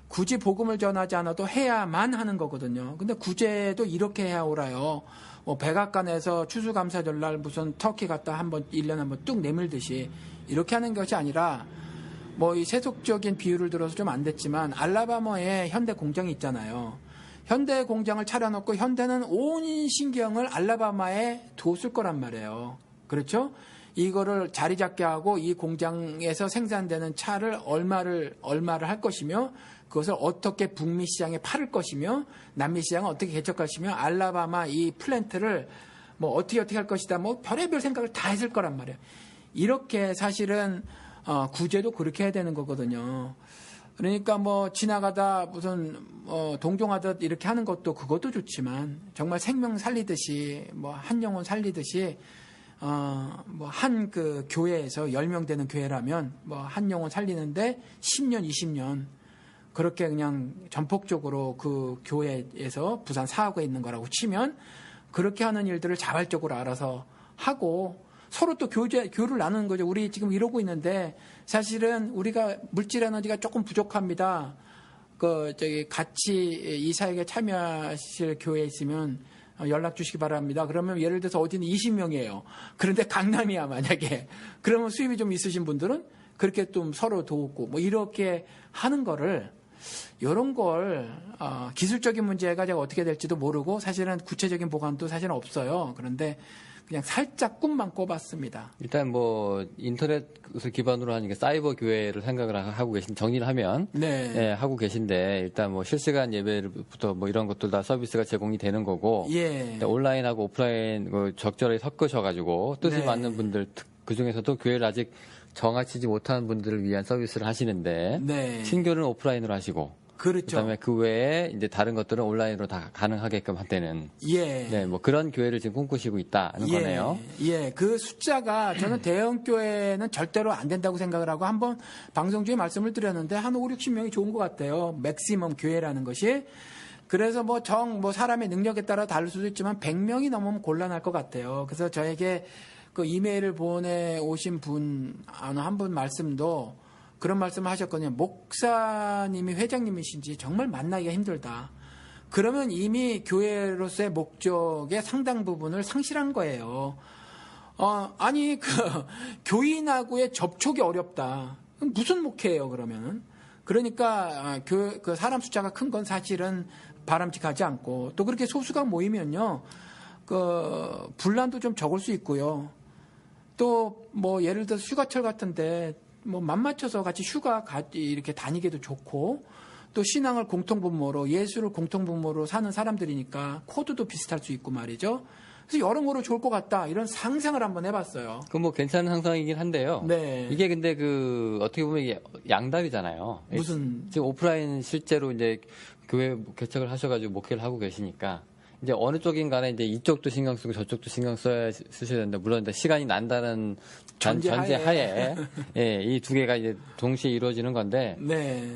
굳이 복음을 전하지 않아도 해야만 하는 거거든요. 근데 구제도 이렇게 해야 오라요. 뭐 백악관에서 추수감사절날 무슨 터키 갖다 1년에 한번 뚝 내밀듯이 이렇게 하는 것이 아니라 뭐 이 세속적인 비유를 들어서 좀 안 됐지만 알라바마에 현대 공장이 있잖아요. 현대 공장을 차려놓고 현대는 온 신경을 알라바마에 뒀을 거란 말이에요. 그렇죠? 이거를 자리 잡게 하고 이 공장에서 생산되는 차를 얼마를 할 것이며 그것을 어떻게 북미 시장에 팔을 것이며 남미 시장을 어떻게 개척할 것이며 알라바마 이 플랜트를 뭐 어떻게 할 것이다 뭐 별의별 생각을 다 했을 거란 말이에요. 이렇게 사실은 구제도 그렇게 해야 되는 거거든요. 그러니까 뭐 지나가다 무슨 동종하듯 이렇게 하는 것도 그것도 좋지만 정말 생명 살리듯이 뭐 한 영혼 살리듯이 뭐 한 그 교회에서 10명 되는 교회라면 뭐 한 영혼 살리는데 10년 20년 그렇게 그냥 전폭적으로 그 교회에서 부산 사하구에 있는 거라고 치면 그렇게 하는 일들을 자발적으로 알아서 하고 서로 또 교류를 나누는 거죠. 우리 지금 이러고 있는데 사실은 우리가 물질 에너지가 조금 부족합니다. 같이 이 사역에 참여하실 교회에 있으면 연락 주시기 바랍니다. 그러면 예를 들어서 어디는 20명이에요. 그런데 강남이야 만약에. 그러면 수입이 좀 있으신 분들은 그렇게 좀 서로 도우고 뭐 이렇게 하는 거를 이런 걸 기술적인 문제가 제가 어떻게 될지도 모르고 사실은 구체적인 보관도 사실은 없어요. 그런데 그냥 살짝 꿈만 꿔봤습니다. 일단 뭐 인터넷을 기반으로 하는 게 사이버 교회를 생각을 하고 정리를 하면 네. 예, 하고 계신데 일단 뭐 실시간 예배부터 뭐 이런 것들 다 서비스가 제공이 되는 거고 예. 온라인하고 오프라인 적절히 섞으셔가지고 뜻이 네. 맞는 분들 그 중에서도 교회를 아직 정하시지 못하는 분들을 위한 서비스를 하시는데 네. 신교는 오프라인으로 하시고 그렇죠. 그다음에 그 외에 이제 다른 것들은 온라인으로 다 가능하게끔 한다는 예. 네, 뭐 그런 교회를 지금 꿈꾸시고 있다는 거네요. 예, 그 숫자가 저는 대형 교회는 절대로 안 된다고 생각을 하고 한번 방송 중에 말씀을 드렸는데 한 5, 60명이 좋은 것 같아요. 맥시멈 교회라는 것이. 그래서 뭐 사람의 능력에 따라 다를 수도 있지만 100명이 넘으면 곤란할 것 같아요. 그래서 저에게 그 이메일을 보내오신 한 분 말씀도 그런 말씀을 하셨거든요. 목사님이 회장님이신지 정말 만나기가 힘들다. 그러면 이미 교회로서의 목적의 상당 부분을 상실한 거예요. 아니, 교인하고의 접촉이 어렵다. 그럼 무슨 목회예요, 그러면은? 그러니까, 그 사람 숫자가 큰 건 사실은 바람직하지 않고, 또 그렇게 소수가 모이면요, 분란도 좀 적을 수 있고요. 또 뭐 예를 들어서 휴가철 같은데 뭐 맘 맞춰서 같이 휴가 이렇게 다니기도 좋고 또 신앙을 공통분모로 예수를 공통분모로 사는 사람들이니까 코드도 비슷할 수 있고 말이죠. 그래서 여러모로 좋을 것 같다 이런 상상을 한번 해봤어요. 그 뭐 괜찮은 상상이긴 한데요. 네. 이게 근데 그 어떻게 보면 이게 양답이잖아요. 무슨 지금 오프라인 실제로 이제 교회 개척을 하셔가지고 목회를 하고 계시니까 이제 어느 쪽인 간에 이제 이쪽도 신경 쓰고 저쪽도 신경 쓰셔야 된다. 물론 이제 시간이 난다는 전제하에 예, 이 두 개가 이제 동시에 이루어지는 건데 네.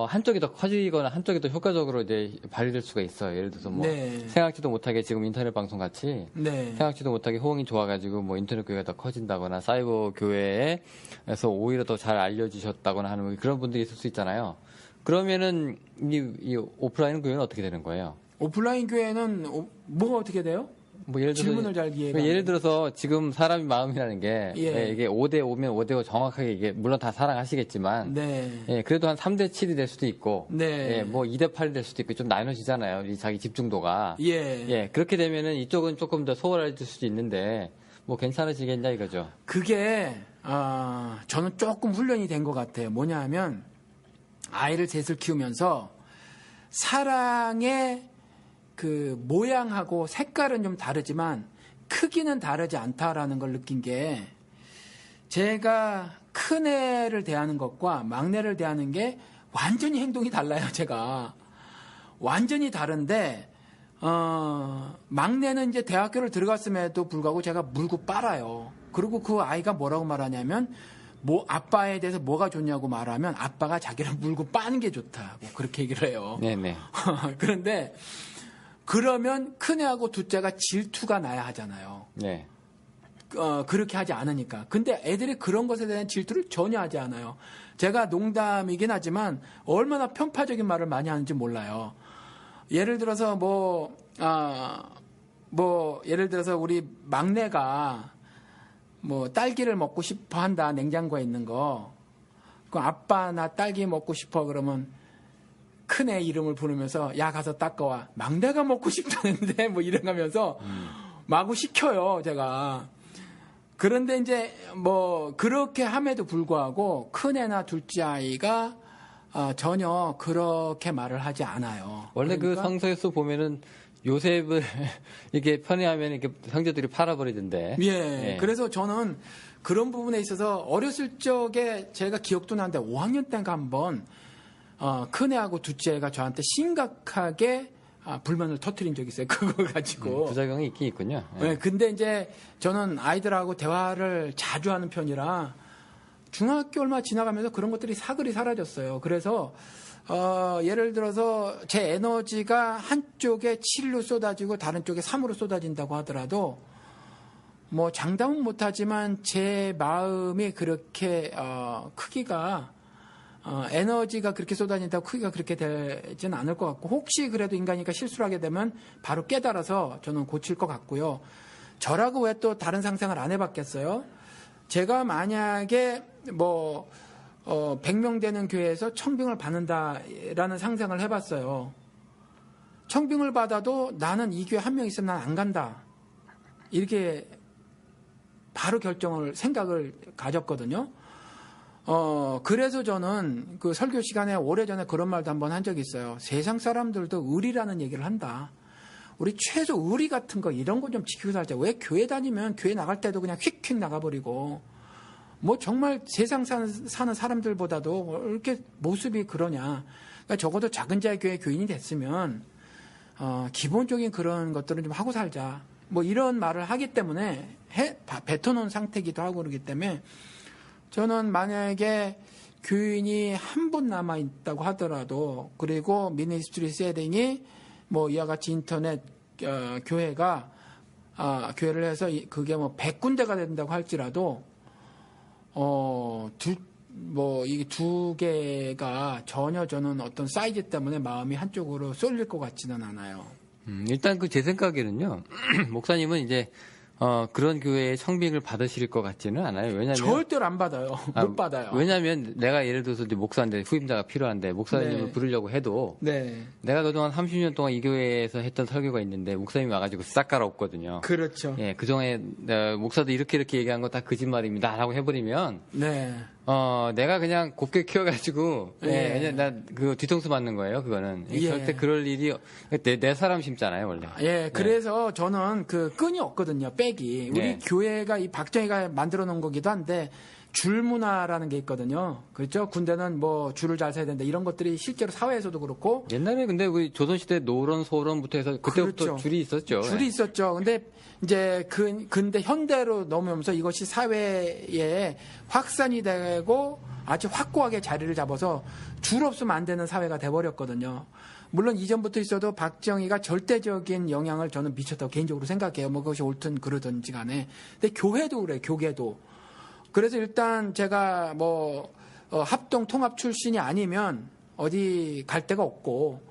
한쪽이 더 커지거나 한쪽이 더 효과적으로 이제 발휘될 수가 있어요. 예를 들어서 뭐 네. 생각지도 못하게 지금 인터넷 방송 같이 네. 생각지도 못하게 호응이 좋아가지고 뭐 인터넷 교회가 더 커진다거나 사이버 교회에서 오히려 더 잘 알려지셨다거나 하는 그런 분들이 있을 수 있잖아요. 그러면은 이 오프라인 교회는 어떻게 되는 거예요? 오프라인 교회는 뭐가 어떻게 돼요? 뭐 예를 들어서 질문을 잘 이해가 예를 들어서 지금 사람이 마음이라는 게 예. 예, 이게 5대 5면 5대 5 정확하게 이게 물론 다 사랑하시겠지만 네. 예, 그래도 한 3대 7이 될 수도 있고 네. 예, 뭐 2대 8이 될 수도 있고 좀 나눠지잖아요. 이 자기 집중도가. 예. 예, 그렇게 되면은 이쪽은 조금 더 소홀해질 수도 있는데 뭐 괜찮으시겠냐 이거죠. 그게 저는 조금 훈련이 된 것 같아요. 뭐냐 하면 아이를 셋을 키우면서 사랑의 그 모양하고 색깔은 좀 다르지만 크기는 다르지 않다라는 걸 느낀 게 제가 큰애를 대하는 것과 막내를 대하는 게 완전히 행동이 달라요. 제가 완전히 다른데 막내는 이제 대학교를 들어갔음에도 불구하고 제가 물고 빨아요. 그리고 그 아이가 뭐라고 말하냐면 뭐 아빠에 대해서 뭐가 좋냐고 말하면 아빠가 자기를 물고 빠는 게 좋다고 그렇게 얘기를 해요. 네네. 그런데 그러면 큰애하고 둘째가 질투가 나야 하잖아요. 네. 그렇게 하지 않으니까. 근데 애들이 그런 것에 대한 질투를 전혀 하지 않아요. 제가 농담이긴 하지만 얼마나 편파적인 말을 많이 하는지 몰라요. 예를 들어서 예를 들어서 우리 막내가 뭐 딸기를 먹고 싶어 한다. 냉장고에 있는 거. 그 아빠 나 딸기 먹고 싶어 그러면 큰애 이름을 부르면서 야 가서 닦아와. 막내가 먹고 싶다는데 뭐 이래가면서 마구 시켜요. 제가. 그런데 이제 뭐 그렇게 함에도 불구하고 큰애나 둘째 아이가 전혀 그렇게 말을 하지 않아요. 원래 그러니까 그 성서에서 보면은 요셉을 이렇게 편애하면 이렇게 형제들이 팔아버리던데. 예. 그래서 저는 그런 부분에 있어서 어렸을 적에 제가 기억도 나는데 5학년 때인가 한번 큰애하고 둘째가 저한테 심각하게 불만을 터뜨린 적이 있어요. 그거 가지고. 부작용이 있긴 있군요. 예. 네, 근데 이제 저는 아이들하고 대화를 자주 하는 편이라 중학교 얼마 지나가면서 그런 것들이 사글이 사라졌어요. 그래서 예를 들어서 제 에너지가 한쪽에 7로 쏟아지고 다른 쪽에 3으로 쏟아진다고 하더라도 뭐 장담은 못하지만 제 마음이 그렇게 크기가 에너지가 그렇게 쏟아진다고 크기가 그렇게 되지는 않을 것 같고 혹시 그래도 인간이니까 실수를 하게 되면 바로 깨달아서 저는 고칠 것 같고요. 저라고 왜 또 다른 상상을 안 해봤겠어요? 제가 만약에 100명 되는 교회에서 청빙을 받는다라는 상상을 해봤어요. 청빙을 받아도 나는 이 교회 한 명 있으면 난 안 간다. 이렇게 바로 생각을 가졌거든요. 그래서 저는 그 설교 시간에 오래전에 그런 말도 한번 한 적이 있어요. 세상 사람들도 의리라는 얘기를 한다. 우리 최소 의리 같은 거 이런 거 좀 지키고 살자. 왜 교회 다니면 교회 나갈 때도 그냥 휙휙 나가버리고 뭐 정말 세상 사는 사람들보다도 이렇게 모습이 그러냐. 그러니까 적어도 작은 자의 교회 교인이 됐으면 기본적인 그런 것들은 좀 하고 살자. 뭐 이런 말을 하기 때문에 뱉어놓은 상태이기도 하고 그러기 때문에 저는 만약에 교인이 한 분 남아있다고 하더라도 그리고 미니스트리 세딩이 뭐 이와 같이 인터넷 교회가 교회를 해서 그게 뭐 100군데가 된다고 할지라도 이 두 개가 전혀 저는 어떤 사이즈 때문에 마음이 한쪽으로 쏠릴 것 같지는 않아요. 일단 제 생각에는요. 목사님은 이제 그런 교회의 청빙을 받으실 것 같지는 않아요. 왜냐면 절대로 안 받아요. 못 받아요. 왜냐면 내가 예를 들어서 이제 목사인데 후임자가 필요한데 목사님을 네. 부르려고 해도 네. 내가 그동안 30년 동안 이 교회에서 했던 설교가 있는데 목사님이 와가지고 싹 갈아엎거든요. 그렇죠. 예, 그동안에 목사도 이렇게 얘기한 거 다 거짓말입니다. 라고 해버리면 네. 내가 그냥 곱게 키워가지고, 예. 왜냐면 나 그 뒤통수 맞는 거예요, 그거는. 예. 절대 그럴 일이, 내 사람 심잖아요, 원래. 예, 그래서 저는 그 끈이 없거든요, 백이. 우리 네. 교회가 이 박정희가 만들어 놓은 거기도 한데, 줄 문화라는 게 있거든요. 그렇죠? 군대는 뭐 줄을 잘 서야 된다. 이런 것들이 실제로 사회에서도 그렇고. 옛날에 근데 우리 조선시대 노론, 소론부터 해서 그때부터 그렇죠. 줄이 있었죠. 줄이 있었죠. 근데 이제 근데 현대로 넘으면서 이것이 사회에 확산이 되고 아주 확고하게 자리를 잡아서 줄 없으면 안 되는 사회가 돼버렸거든요. 물론 이전부터 있어도 박정희가 절대적인 영향을 저는 미쳤다고 개인적으로 생각해요. 뭐 그것이 옳든 그러든지 간에. 근데 교회도 그래요. 교계도. 그래서 일단 제가 뭐 합동 통합 출신이 아니면 어디 갈 데가 없고,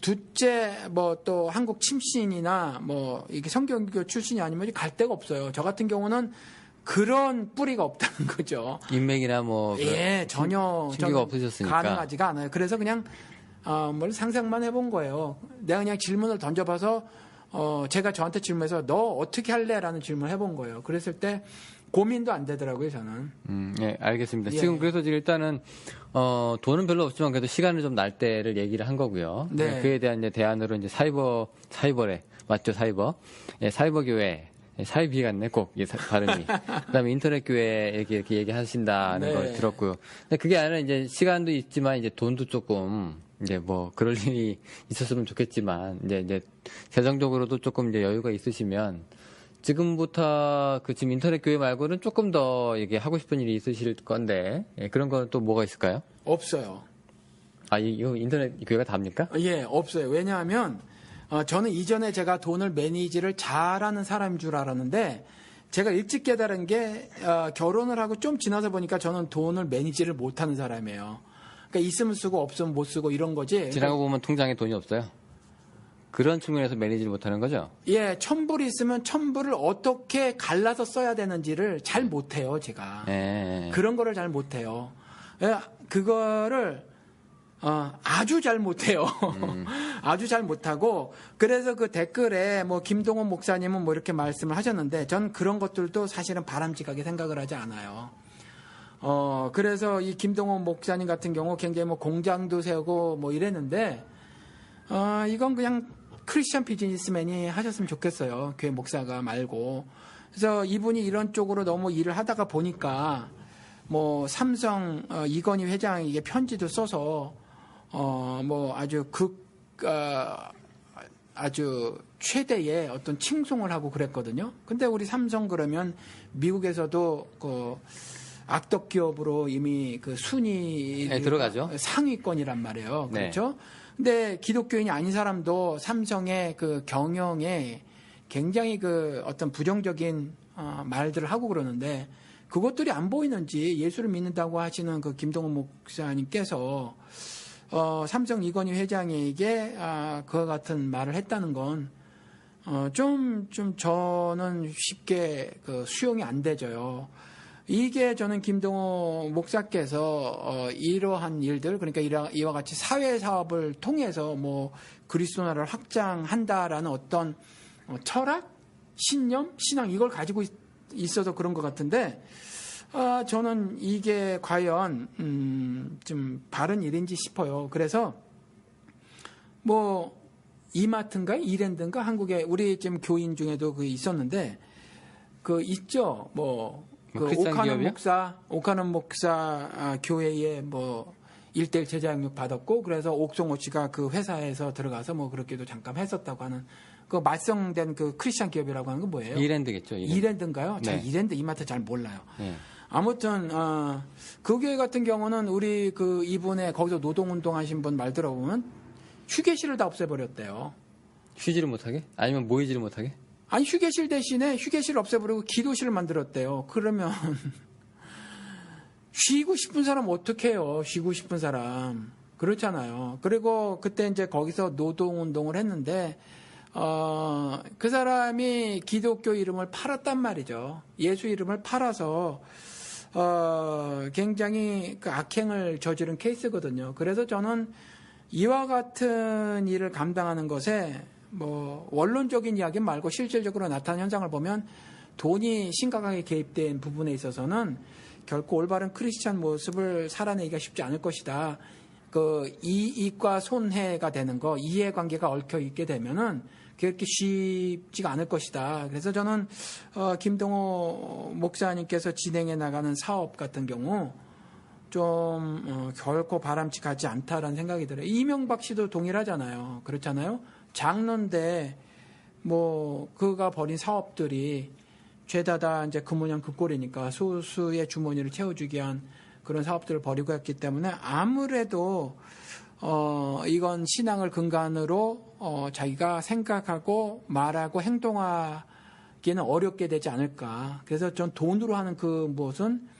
둘째 뭐 또 한국 침신이나 뭐 이게 성경교 출신이 아니면 갈 데가 없어요. 저 같은 경우는 그런 뿌리가 없다는 거죠. 인맥이나 뭐. 예, 전혀 신기가 없으셨으니까. 가능하지가 않아요. 그래서 그냥 뭘 상상만 해본 거예요. 내가 그냥 질문을 던져봐서 제가 저한테 질문해서 너 어떻게 할래라는 질문을 해본 거예요. 그랬을 때 고민도 안 되더라고요, 저는. 예, 알겠습니다. 예. 지금 그래서 지금 일단은, 돈은 별로 없지만 그래도 시간을 좀 날 때를 얘기를 한 거고요. 네. 그에 대한 이제 대안으로 이제 사이버래. 맞죠, 사이버. 예, 사이버교회. 사이비 같네, 꼭, 발음이. 그 다음에 인터넷교회 이렇게 얘기하신다는 네. 걸 들었고요. 근데 그게 아니라 이제 시간도 있지만 이제 돈도 조금, 이제 뭐, 그럴 일이 있었으면 좋겠지만, 이제, 재정적으로도 조금 이제 여유가 있으시면, 지금부터 지금 인터넷 교회 말고는 조금 더 이게 하고 싶은 일이 있으실 건데, 예, 그런 건 또 뭐가 있을까요? 없어요. 이거 인터넷 교회가 답니까? 예, 없어요. 왜냐하면 저는 이전에 제가 돈을 매니지를 잘하는 사람인 줄 알았는데, 제가 일찍 깨달은 게 결혼을 하고 좀 지나서 보니까 저는 돈을 매니지를 못하는 사람이에요. 그러니까 있으면 쓰고 없으면 못 쓰고 이런 거지. 지나고 보면 통장에 돈이 없어요. 그런 측면에서 매니지를 못하는 거죠? 예, 1,000불이 있으면 1,000불을 어떻게 갈라서 써야 되는지를 잘 못해요, 제가. 예. 그런 거를 잘 못해요. 예, 그거를 아주 잘 못해요. 아주 잘 못하고, 그래서 그 댓글에 뭐 김동원 목사님은 뭐 이렇게 말씀을 하셨는데, 전 그런 것들도 사실은 바람직하게 생각을 하지 않아요. 그래서 이 김동원 목사님 같은 경우 굉장히 뭐 공장도 세우고 뭐 이랬는데, 이건 그냥 크리스천 비즈니스맨이 하셨으면 좋겠어요. 교회 목사가 말고. 그래서 이분이 이런 쪽으로 너무 일을 하다가 보니까 뭐 삼성 이건희 회장에게 편지도 써서 뭐 아주 최대의 어떤 칭송을 하고 그랬거든요. 근데 우리 삼성 그러면 미국에서도 그 악덕 기업으로 이미 그 순위 들어가죠. 상위권이란 말이에요. 네. 그렇죠? 근데 기독교인이 아닌 사람도 삼성의 그 경영에 굉장히 그 어떤 부정적인 말들을 하고 그러는데, 그것들이 안 보이는지 예수를 믿는다고 하시는 그 김동원 목사님께서 삼성 이건희 회장에게 그와 같은 말을 했다는 건 좀 저는 쉽게 그 수용이 안 되져요. 이게 저는 김동호 목사께서 이러한 일들, 그러니까 이와 같이 사회 사업을 통해서 뭐 그리스도 나라를 확장한다라는 어떤 철학, 신념, 신앙 이걸 가지고 있어서 그런 것 같은데, 저는 이게 과연 좀 바른 일인지 싶어요. 그래서 뭐 이마트인가 이랜드인가 한국에 우리 지금 교인 중에도 그 있었는데, 그 있죠. 그 오카는 목사 교회에 뭐 1:1 제자 양육 받았고, 그래서 옥성호 씨가 그 회사에서 들어가서 뭐 그렇게도 잠깐 했었다고 하는 그 말썽된 그 크리스찬 기업이라고 하는 건 뭐예요? 이랜드겠죠. 이랜드인가요? 네. 이랜드 이마트 잘 몰라요. 네. 아무튼 그 교회 같은 경우는 우리 그 이분의 거기서 노동운동 하신 분 말 들어보면 휴게실을 다 없애버렸대요. 쉬지를 못하게? 아니면 모이지를 못하게? 아니 휴게실 대신에 휴게실을 없애버리고 기도실을 만들었대요. 그러면 쉬고 싶은 사람 어떻게 해요? 쉬고 싶은 사람 그렇잖아요. 그리고 그때 이제 거기서 노동운동을 했는데 그 사람이 기독교 이름을 팔았단 말이죠. 예수 이름을 팔아서 굉장히 그 악행을 저지른 케이스거든요. 그래서 저는 이와 같은 일을 감당하는 것에 뭐 원론적인 이야기 말고 실질적으로 나타나는 현상을 보면 돈이 심각하게 개입된 부분에 있어서는 결코 올바른 크리스찬 모습을 살아내기가 쉽지 않을 것이다. 그 이익과 손해가 되는 거, 이해관계가 얽혀 있게 되면은 그렇게 쉽지가 않을 것이다. 그래서 저는 김동호 목사님께서 진행해 나가는 사업 같은 경우 좀 결코 바람직하지 않다라는 생각이 들어요. 이명박 씨도 동일하잖아요. 그렇잖아요. 장로인데 뭐 그가 벌인 사업들이 죄다 다 이제 그 모양 그 꼴이니까 소수의 주머니를 채워주기 위한 그런 사업들을 벌이고 했기 때문에 아무래도 이건 신앙을 근간으로 자기가 생각하고 말하고 행동하기는 어렵게 되지 않을까. 그래서 전 돈으로 하는 그 무엇은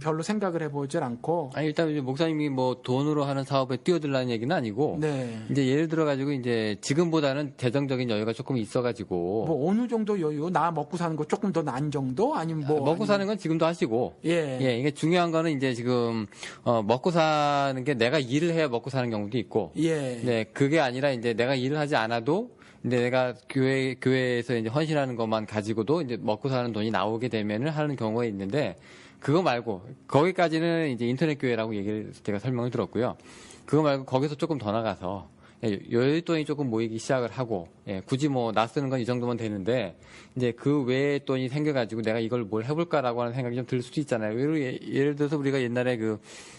별로 생각을 해보질 않고. 아니, 일단 이제 목사님이 뭐 돈으로 하는 사업에 뛰어들라는 얘기는 아니고. 네. 이제 예를 들어가지고 이제 지금보다는 재정적인 여유가 조금 있어가지고. 뭐 어느 정도 여유? 나 먹고 사는 거 조금 더 나은 정도? 아니면 뭐. 먹고 사는 건 지금도 하시고. 예. 예, 이게 중요한 거는 이제 지금, 먹고 사는 게 내가 일을 해야 먹고 사는 경우도 있고. 예. 네, 그게 아니라 이제 내가 일을 하지 않아도 근데 내가 교회에서 이제 헌신하는 것만 가지고도 이제 먹고 사는 돈이 나오게 되면은 하는 경우가 있는데 그거 말고 거기까지는 이제 인터넷 교회라고 얘기를 제가 설명을 들었고요. 그거 말고 거기서 조금 더 나가서 여윳돈이 조금 모이기 시작을 하고 굳이 뭐 나 쓰는 건 이 정도면 되는데 이제 그 외에 돈이 생겨가지고 내가 이걸 뭘 해볼까라고 하는 생각이 좀 들 수도 있잖아요. 예를 들어서 우리가 옛날에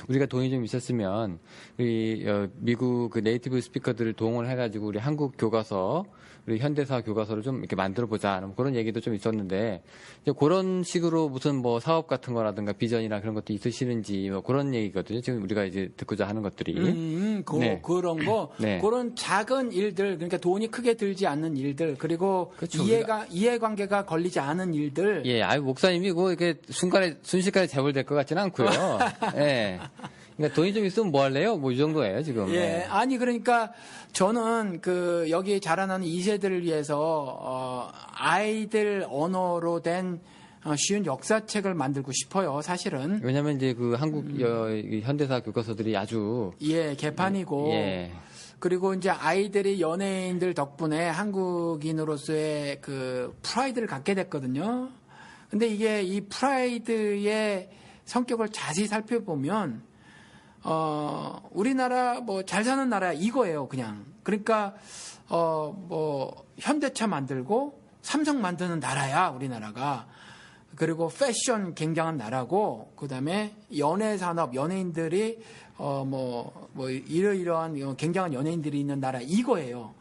우리가 돈이 좀 있었으면 미국 그 네이티브 스피커들을 동원해가지고 우리 한국 교과서 우리 현대사 교과서를 좀 이렇게 만들어 보자 그런 얘기도 좀 있었는데 이제 그런 식으로 무슨 뭐 사업 같은 거라든가 비전이나 그런 것도 있으시는지 뭐 그런 얘기거든요. 지금 우리가 이제 듣고자 하는 것들이 네. 그런 거 네. 그런 작은 일들 그러니까 돈이 크게 들지 않는 일들 그리고 그렇죠, 이해관계가 걸리지 않은 일들. 예, 목사님이 이렇게 순식간에 재벌될 것 같지는 않고요. 예. 그러니까 돈이 좀 있으면 뭐 할래요? 뭐 이 정도예요, 지금. 예. 아니, 그러니까 저는 여기 자라나는 2세들을 위해서, 아이들 언어로 된 쉬운 역사책을 만들고 싶어요, 사실은. 왜냐면 이제 한국 현대사 교과서들이 아주. 예, 개판이고. 예. 그리고 이제 아이들이 연예인들 덕분에 한국인으로서의 프라이드를 갖게 됐거든요. 근데 이게 이 프라이드의 성격을 자세히 살펴보면, 우리나라 잘 사는 나라 이거예요, 그냥. 그러니까, 현대차 만들고 삼성 만드는 나라야, 우리나라가. 그리고 패션 굉장한 나라고, 그 다음에 연예 산업, 연예인들이, 이러이러한 굉장한 연예인들이 있는 나라 이거예요.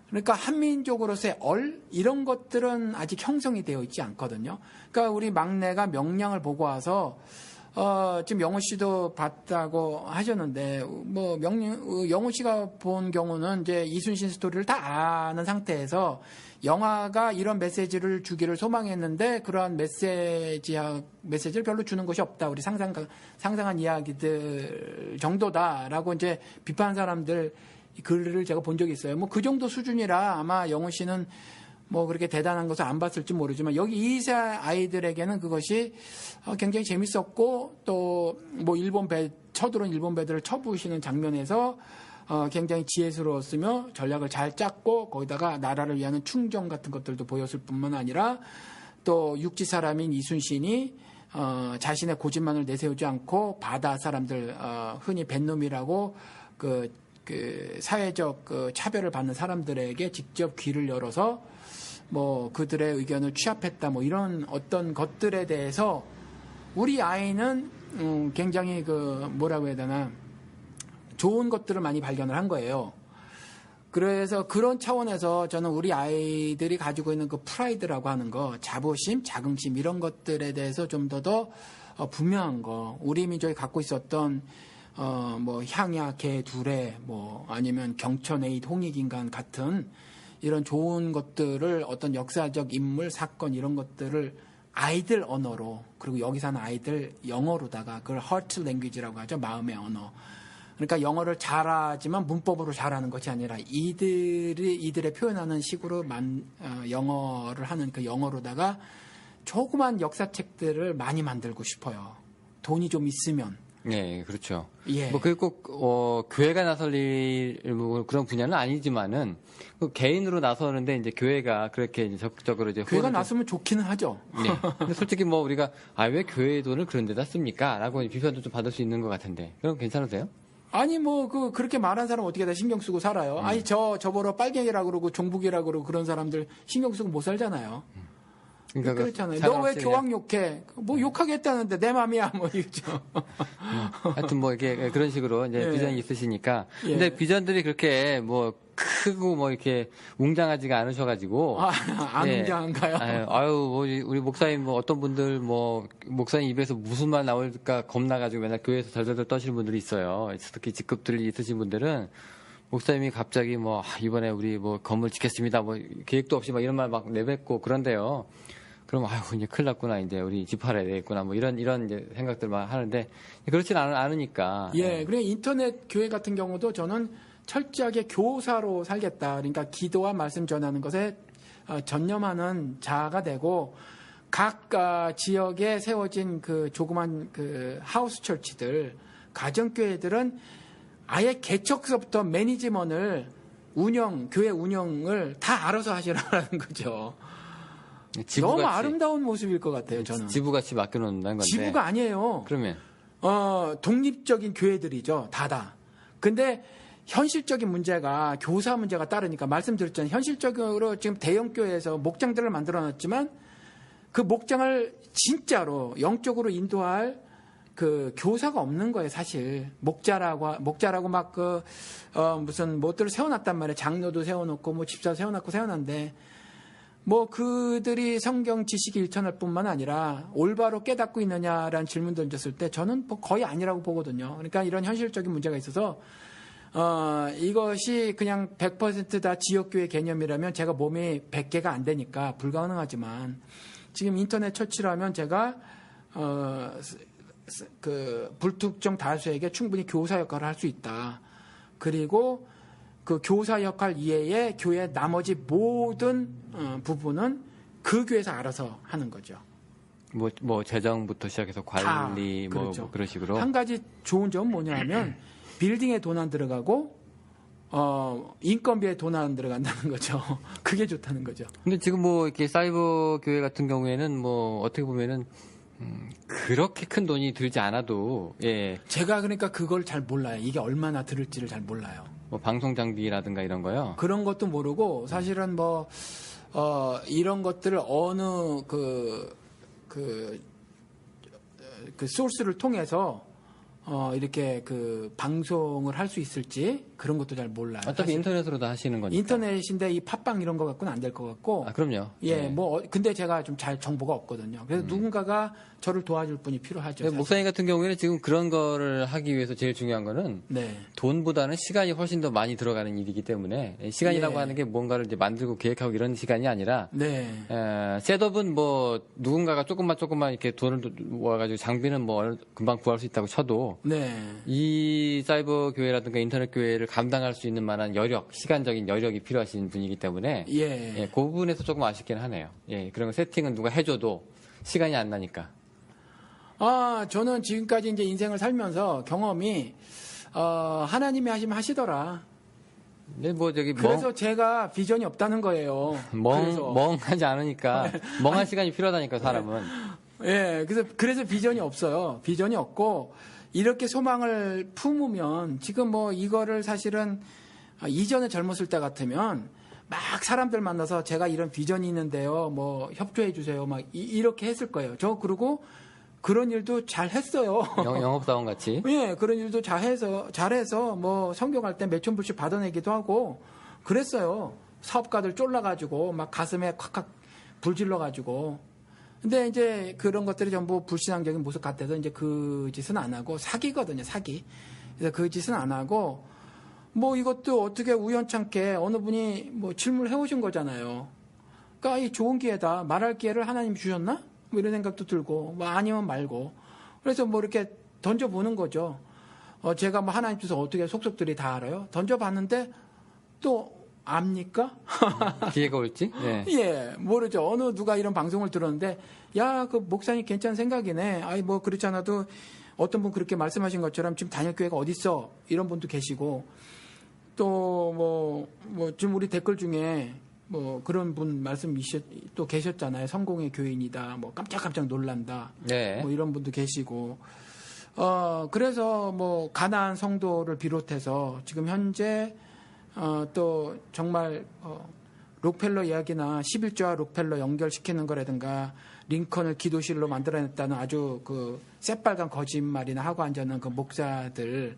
그러니까 한민족으로서의 이런 것들은 아직 형성이 되어 있지 않거든요. 그러니까 우리 막내가 명량을 보고 와서, 지금 영호 씨도 봤다고 하셨는데, 영호 씨가 본 경우는 이제 이순신 스토리를 다 아는 상태에서 영화가 이런 메시지를 주기를 소망했는데, 그러한 메시지를 별로 주는 것이 없다. 우리 상상한 이야기들 정도다라고 이제 비판한 사람들 글을 제가 본 적이 있어요. 그 정도 수준이라 아마 영호 씨는 그렇게 대단한 것을 안 봤을지 모르지만 여기 2세 아이들에게는 그것이 굉장히 재밌었고 또 쳐들어온 일본 배들을 쳐부시는 장면에서 굉장히 지혜스러웠으며 전략을 잘 짰고 거기다가 나라를 위한 충정 같은 것들도 보였을 뿐만 아니라 또 육지 사람인 이순신이 자신의 고집만을 내세우지 않고 바다 사람들 흔히 뱃놈이라고 사회적 차별을 받는 사람들에게 직접 귀를 열어서 그들의 의견을 취합했다 이런 어떤 것들에 대해서 우리 아이는 굉장히 뭐라고 해야 되나 좋은 것들을 많이 발견을 한 거예요. 그래서 그런 차원에서 저는 우리 아이들이 가지고 있는 프라이드라고 하는 거, 자부심, 자긍심 이런 것들에 대해서 좀 더 분명한 거, 우리 민족이 갖고 있었던 향야, 개, 두레, 아니면 경천에잇, 홍익인간 같은 이런 좋은 것들을 어떤 역사적 인물, 사건 이런 것들을 아이들 언어로 그리고 여기 사는 아이들 영어로다가 그걸 heart language라고 하죠. 마음의 언어. 그러니까 영어를 잘하지만 문법으로 잘하는 것이 아니라 이들의 표현하는 식으로 영어를 하는 그 영어로다가 조그만 역사책들을 많이 만들고 싶어요. 돈이 좀 있으면. 네, 그렇죠. 예. 뭐 그게 꼭 교회가 나설 뭐 그런 분야는 아니지만은 그 개인으로 나서는데 이제 교회가 그렇게 이제 적극적으로 이제 교회가 나서면 좋기는 하죠. 네. 근데 솔직히 뭐 우리가 왜 교회의 돈을 그런 데다 씁니까?라고 비판도 좀 받을 수 있는 것 같은데 그럼 괜찮으세요? 아니 뭐 그렇게 말한 사람 어떻게 다 신경 쓰고 살아요. 아니 저보러 빨갱이라고 그러고 종북이라고 그러고 그런 사람들 신경 쓰고 못 살잖아요. 그러니까 그렇잖아요. 너 왜 교황 욕해? 뭐 욕하겠다는데 내 맘이야 뭐 이죠. 하여튼 뭐 이렇게 그런 식으로 이제 예. 비전이 있으시니까. 예. 근데 비전들이 그렇게 뭐 크고 뭐 이렇게 웅장하지가 않으셔가지고. 안 예. 웅장한가요? 아유 뭐 우리 목사님 뭐 어떤 분들 뭐 목사님 입에서 무슨 말 나올까 겁나가지고 맨날 교회에서 덜덜덜 떠시는 분들이 있어요. 특히 직급들이 있으신 분들은 목사님이 갑자기 뭐 이번에 우리 뭐 건물 짓겠습니다 뭐 계획도 없이 막 이런 말 막 내뱉고 그런데요. 그럼 이제 큰일 났구나 이제 우리 집 팔아야 되겠구나 뭐 이런 이제 생각들만 하는데 그렇진 않으니까. 예, 그래 인터넷 교회 같은 경우도 저는 철저하게 교사로 살겠다. 그러니까 기도와 말씀 전하는 것에 전념하는 자가 되고 각 지역에 세워진 그 조그만 그 하우스 철치들, 가정교회들은 아예 개척서부터 매니지먼을 교회 운영을 다 알아서 하시라는 거죠. 너무 아름다운 모습일 것 같아요, 저는. 지부같이 맡겨놓는다는 건데. 지부가 아니에요. 그러면 독립적인 교회들이죠, 다다. 근데 현실적인 문제가 교사 문제가 따르니까 말씀드렸잖아요. 현실적으로 지금 대형 교회에서 목장들을 만들어놨지만 그 목장을 진짜로 영적으로 인도할 그 교사가 없는 거예요, 사실. 목자라고 막 무슨 뭐들을 세워놨단 말이에요. 장로도 세워놓고 뭐 집사 세워놨고 세워놨는데 뭐 그들이 성경 지식이 일천할 뿐만 아니라 올바로 깨닫고 있느냐라는 질문 던졌을 때 저는 뭐 거의 아니라고 보거든요. 그러니까 이런 현실적인 문제가 있어서 이것이 그냥 100%다 지역교회 개념이라면 제가 몸이 100개가 안 되니까 불가능하지만 지금 인터넷 처치라면 제가 그 불특정 다수에게 충분히 교사 역할을 할 수 있다. 그리고 그 교사 역할 이외에 교회 나머지 모든 부분은 그 교회에서 알아서 하는 거죠. 뭐 재정부터 시작해서 관리 그렇죠. 뭐 그런 식으로. 한 가지 좋은 점은 뭐냐면 빌딩에 돈 안 들어가고 인건비에 돈 안 들어간다는 거죠. 그게 좋다는 거죠. 근데 지금 뭐 이렇게 사이버 교회 같은 경우에는 뭐 어떻게 보면은 그렇게 큰 돈이 들지 않아도 예. 제가 그러니까 그걸 잘 몰라요. 이게 얼마나 들을지를 잘 몰라요. 뭐 방송 장비라든가 이런 거요. 그런 것도 모르고 사실은 뭐 이런 것들을 어느 그 소스를 통해서 이렇게 그 방송을 할 수 있을지 그런 것도 잘 몰라요. 어차피 사실. 인터넷으로 다 하시는 거니까. 인터넷인데 이 팟빵 이런 거 갖고는 안 될 것 같고. 그럼요. 예, 네. 뭐 근데 제가 좀 잘 정보가 없거든요. 그래서 누군가가 저를 도와줄 분이 필요하죠. 사실. 목사님 같은 경우에는 지금 그런 거를 하기 위해서 제일 중요한 거는 네. 돈보다는 시간이 훨씬 더 많이 들어가는 일이기 때문에 시간이라고 예. 하는 게 뭔가를 이제 만들고 계획하고 이런 시간이 아니라 네. 셋업은 뭐 누군가가 조금만 이렇게 돈을 모아가지고 장비는 뭐 금방 구할 수 있다고 쳐도 네. 이 사이버 교회라든가 인터넷 교회를 감당할 수 있는 만한 시간적인 여력이 필요하신 분이기 때문에 예. 그 부분에서 조금 아쉽긴 하네요. 예, 그런 거 세팅은 누가 해줘도 시간이 안 나니까. 저는 지금까지 이제 인생을 살면서 경험이 하나님이 하시면 하시더라. 근데 뭐 저기 그래서 제가 비전이 없다는 거예요. 그래서. 멍하지 않으니까 멍한 시간이 필요하다니까 사람은. 예, 그래서 비전이 없어요. 비전이 없고 이렇게 소망을 품으면 지금 뭐 이거를 사실은 이전에 젊었을 때 같으면 막 사람들 만나서 제가 이런 비전이 있는데요. 뭐 협조해 주세요. 막 이렇게 했을 거예요. 저 그리고 그런 일도 잘 했어요. 영업사원 같이. 예, 그런 일도 잘해서 뭐 성경할 때 몇천 불씩 받아내기도 하고 그랬어요. 사업가들 쫄라가지고 막 가슴에 콱콱 불질러가지고. 근데 이제 그런 것들이 전부 불신앙적인 모습 같아서 이제 그 짓은 안 하고 사기거든요, 사기. 그래서 그 짓은 안 하고 뭐 이것도 어떻게 우연찮게 어느 분이 뭐 질문을 해오신 거잖아요. 그러니까 이 좋은 기회다. 말할 기회를 하나님 주셨나? 뭐 이런 생각도 들고 뭐 아니면 말고. 그래서 뭐 이렇게 던져보는 거죠. 제가 뭐 하나님 뜻을 어떻게 속속들이 다 알아요? 던져봤는데 또 압니까? 기회가 올지? 네. 예, 모르죠. 어느 누가 이런 방송을 들었는데, 야, 그 목사님 괜찮은 생각이네. 아이, 뭐 그렇지 않아도 어떤 분 그렇게 말씀하신 것처럼 지금 다닐 교회가 어딨어? 이런 분도 계시고, 또 지금 우리 댓글 중에 뭐 그런 분 또 계셨잖아요. 성공의 교인이다. 뭐 깜짝깜짝 놀란다. 네. 뭐 이런 분도 계시고. 그래서 뭐 가나안 성도를 비롯해서 지금 현재 또 정말 록펠러 이야기나 11조와 록펠러 연결시키는 거라든가 링컨을 기도실로 만들어냈다는 아주 그 새빨간 거짓말이나 하고 앉아있는 그 목사들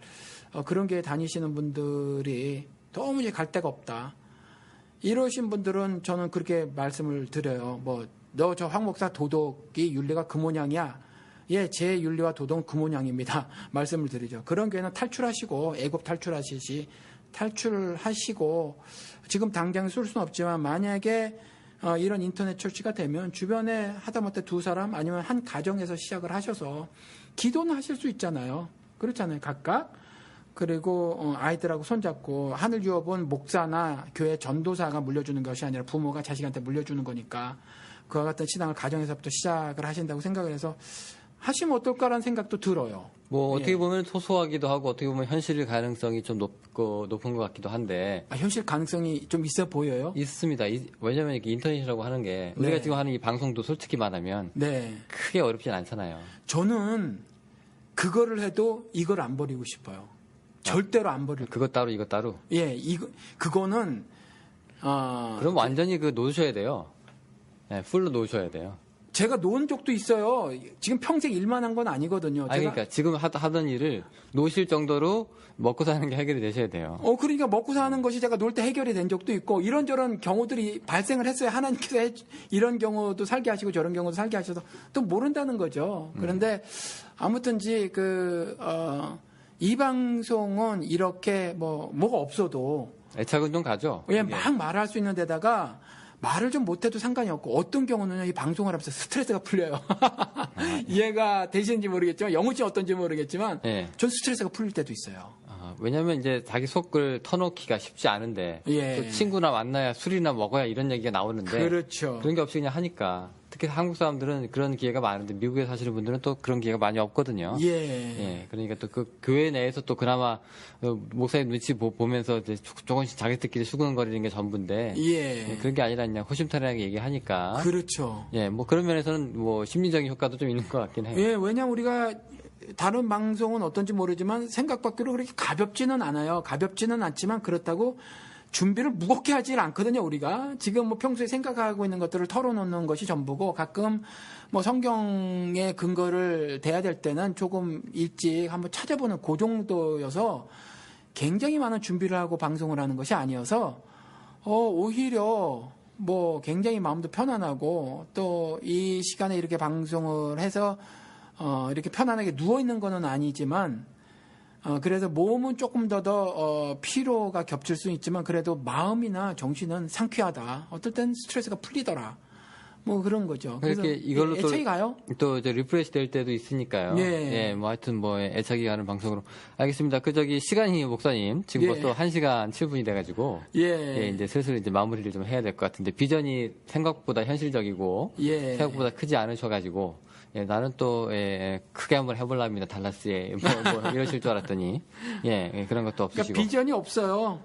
그런 게 다니시는 분들이 도무지 갈 데가 없다. 이러신 분들은 저는 그렇게 말씀을 드려요. 뭐 너 저 황 목사 도덕이 윤리가 그 모양이야. 예, 제 윤리와 도덕은 그 모양입니다. 말씀을 드리죠. 그런 교회는 탈출하시고 애굽 탈출하시지 탈출하시고 지금 당장 쏠 수는 없지만 만약에 이런 인터넷 철치가 되면 주변에 하다못해 두 사람 아니면 한 가정에서 시작을 하셔서 기도는 하실 수 있잖아요. 그렇잖아요. 각각. 그리고 아이들하고 손잡고 하늘 유업은 목사나 교회 전도사가 물려주는 것이 아니라 부모가 자식한테 물려주는 거니까 그와 같은 신앙을 가정에서부터 시작을 하신다고 생각을 해서 하시면 어떨까라는 생각도 들어요. 뭐 어떻게 보면 소소하기도 하고 어떻게 보면 현실 가능성이 좀 높은 것 같기도 한데 현실 가능성이 좀 있어 보여요? 있습니다. 왜냐하면 이렇게 인터넷이라고 하는 게 우리가 네. 지금 하는 이 방송도 솔직히 말하면 네. 크게 어렵진 않잖아요. 저는 그거를 해도 이걸 안 버리고 싶어요. 절대로 안 버릴 거예요. 그것 따로 이것 따로. 예, 그거는 그럼 완전히 놓으셔야 돼요. 네, 풀로 놓으셔야 돼요. 제가 놓은 적도 있어요. 지금 평생 일만 한 건 아니거든요. 아니, 그러니까 지금 하던 일을 놓으실 정도로 먹고 사는 게 해결이 되셔야 돼요. 그러니까 먹고 사는 것이 제가 놀 때 해결이 된 적도 있고 이런저런 경우들이 발생을 했어요. 하나님께서 이런 경우도 살게 하시고 저런 경우도 살게 하셔서 또 모른다는 거죠. 그런데 아무튼지 이 방송은 이렇게 뭐가 없어도 애착은 좀 가죠. 예, 막 말할 수 있는 데다가 말을 좀 못해도 상관이 없고 어떤 경우는 이 방송을 하면서 스트레스가 풀려요. 이해가 되시는지 모르겠지만 영우 씨 어떤지 모르겠지만 예. 전 스트레스가 풀릴 때도 있어요. 왜냐하면 이제 자기 속을 터놓기가 쉽지 않은데 예. 또 친구나 만나야 술이나 먹어야 이런 얘기가 나오는데 그렇죠. 그런 게 없이 그냥 하니까 특히 한국 사람들은 그런 기회가 많은데 미국에 사시는 분들은 또 그런 기회가 많이 없거든요. 예. 그러니까 또 그 교회 내에서 또 그나마 목사님 눈치 보면서 이제 조금씩 자기들끼리 수근거리는 게 전부인데 예. 그런 게 아니라 그냥 호심탄회하게 얘기하니까 그렇죠. 뭐 그런 면에서는 뭐 심리적인 효과도 좀 있는 것 같긴 해요. 예, 왜냐면 우리가 다른 방송은 어떤지 모르지만 생각밖으로 그렇게 가볍지는 않아요. 가볍지는 않지만 그렇다고 준비를 무겁게 하질 않거든요, 우리가. 지금 뭐 평소에 생각하고 있는 것들을 털어놓는 것이 전부고 가끔 뭐 성경의 근거를 대야 될 때는 조금 일찍 한번 찾아보는 그 정도여서 굉장히 많은 준비를 하고 방송을 하는 것이 아니어서 오히려 뭐 굉장히 마음도 편안하고 또 이 시간에 이렇게 방송을 해서 이렇게 편안하게 누워있는 거는 아니지만, 그래서 몸은 조금 더 피로가 겹칠 수는 있지만, 그래도 마음이나 정신은 상쾌하다. 어떨 땐 스트레스가 풀리더라. 뭐 그런 거죠. 그래서 이렇게 이걸로 애착이 가요? 또 이제 리프레시 될 때도 있으니까요. 예. 뭐 하여튼 뭐 애착이 가는 방송으로. 알겠습니다. 시간이 목사님, 지금 예. 벌써 1시간 7분이 돼가지고. 예. 이제 슬슬 이제 마무리를 좀 해야 될 것 같은데, 비전이 생각보다 현실적이고, 예. 생각보다 크지 않으셔가지고, 나는 또, 크게 한번 해보랍니다. 달라스에. 뭐 이러실 줄 알았더니, 그런 것도 없으시고. 그러니까 비전이 없어요.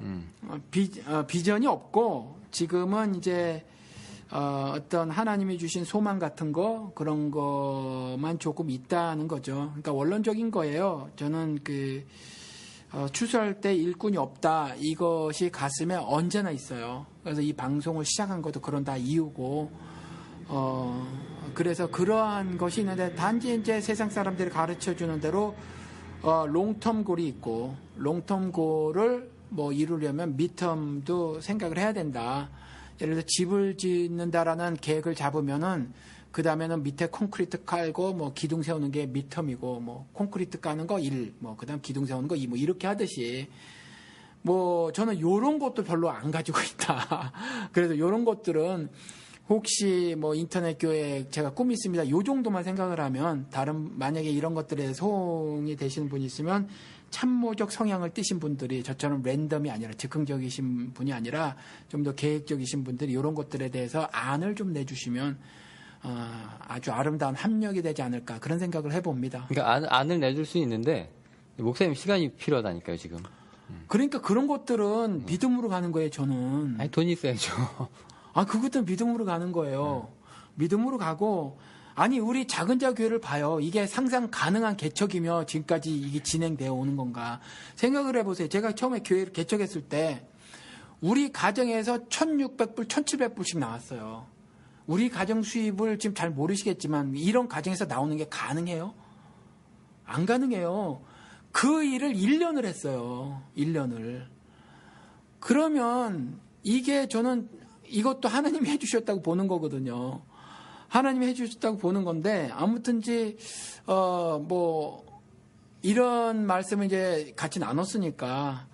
비전이 없고, 지금은 이제, 어떤 하나님이 주신 소망 같은 거, 그런 거만 조금 있다는 거죠. 그러니까 원론적인 거예요. 저는 추수할 때 일꾼이 없다. 이것이 가슴에 언제나 있어요. 그래서 이 방송을 시작한 것도 그런 다 이유고, 그래서 그러한 것이 있는데 단지 이제 세상 사람들이 가르쳐 주는 대로 롱텀 골이 있고 롱텀 골을 뭐 이루려면 미텀도 생각을 해야 된다. 예를 들어 집을 짓는다라는 계획을 잡으면은 그 다음에는 밑에 콘크리트 깔고 뭐 기둥 세우는 게 미텀이고 뭐 콘크리트 까는 거 1, 뭐 그다음 기둥 세우는 거 2, 뭐 이렇게 하듯이 뭐 저는 요런 것도 별로 안 가지고 있다. 그래서 요런 것들은 혹시 뭐 인터넷 교회 제가 꿈이 있습니다. 요 정도만 생각을 하면 만약에 이런 것들에 소용이 되시는 분이 있으면 참모적 성향을 띠신 분들이 저처럼 랜덤이 아니라 즉흥적이신 분이 아니라 좀 더 계획적이신 분들이 이런 것들에 대해서 안을 좀 내주시면 아주 아름다운 합력이 되지 않을까 그런 생각을 해봅니다. 그러니까 안을 내줄 수 있는데 목사님 시간이 필요하다니까요 지금. 그러니까 그런 것들은 믿음으로 가는 거예요. 저는. 아니 돈이 있어야죠. 그것도 믿음으로 가는 거예요. 믿음으로 가고 아니 우리 작은 자 교회를 봐요. 이게 상상 가능한 개척이며 지금까지 이게 진행되어 오는 건가 생각을 해보세요. 제가 처음에 교회를 개척했을 때 우리 가정에서 1,600불, 1,700불씩 나왔어요. 우리 가정 수입을 지금 잘 모르시겠지만 이런 가정에서 나오는 게 가능해요? 안 가능해요. 그 일을 1년을 했어요. 1년을. 그러면 이게 저는 이것도 하나님이 해주셨다고 보는 거거든요. 하나님이 해주셨다고 보는 건데 아무튼지 이런 말씀을 이제 같이 나눴으니까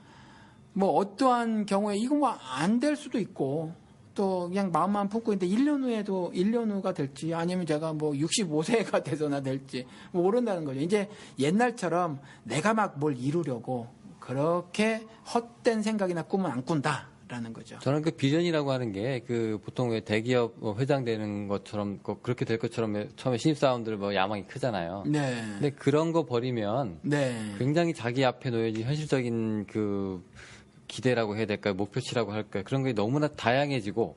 뭐 어떠한 경우에 이거 뭐 안 될 수도 있고 또 그냥 마음만 품고 있는데 1년 후에도 1년 후가 될지 아니면 제가 뭐 65세가 돼서나 될지 뭐 모른다는 거죠. 이제 옛날처럼 내가 막 뭘 이루려고 그렇게 헛된 생각이나 꿈은 안 꾼다라는 거죠. 저는 그 비전이라고 하는 게 그 보통 왜 대기업 회장 되는 것처럼 그렇게 될 것처럼 처음에 신입사원들 뭐 야망이 크잖아요. 네. 근데 그런 거 버리면 네. 굉장히 자기 앞에 놓여진 현실적인 그 기대라고 해야 될까요? 목표치라고 할까요? 그런 게 너무나 다양해지고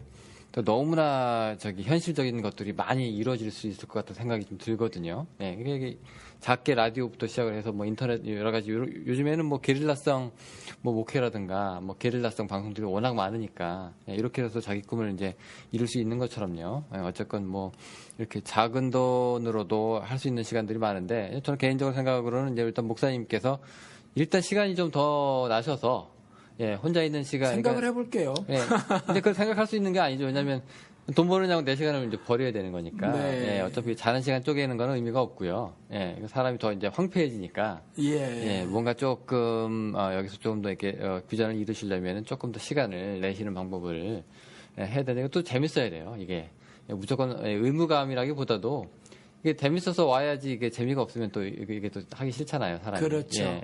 또 너무나 현실적인 것들이 많이 이루어질 수 있을 것 같다는 생각이 좀 들거든요. 네, 이게 작게 라디오부터 시작을 해서 뭐 인터넷 여러 가지 요즘에는 뭐 게릴라성 뭐 목회라든가 뭐 게릴라성 방송들이 워낙 많으니까 이렇게 해서 자기 꿈을 이제 이룰 수 있는 것처럼요. 어쨌건 뭐 이렇게 작은 돈으로도 할 수 있는 시간들이 많은데 저는 개인적으로 생각으로는 이제 일단 목사님께서 일단 시간이 좀 더 나셔서 혼자 있는 시간. 생각을 해볼게요. 근데 그걸 생각할 수 있는 게 아니죠. 왜냐하면 돈 버느냐고 내 시간을 이제 버려야 되는 거니까. 네. 어차피 자는 시간 쪼개는 거는 의미가 없고요. 사람이 더 이제 황폐해지니까. 뭔가 조금, 여기서 조금 더 이렇게, 비전을 이루시려면 조금 더 시간을 내시는 방법을 해야 되는 또 재밌어야 돼요. 이게. 무조건 의무감이라기보다도 이게 재밌어서 와야지 이게 재미가 없으면 또 이게 또 하기 싫잖아요, 사람이. 그렇죠.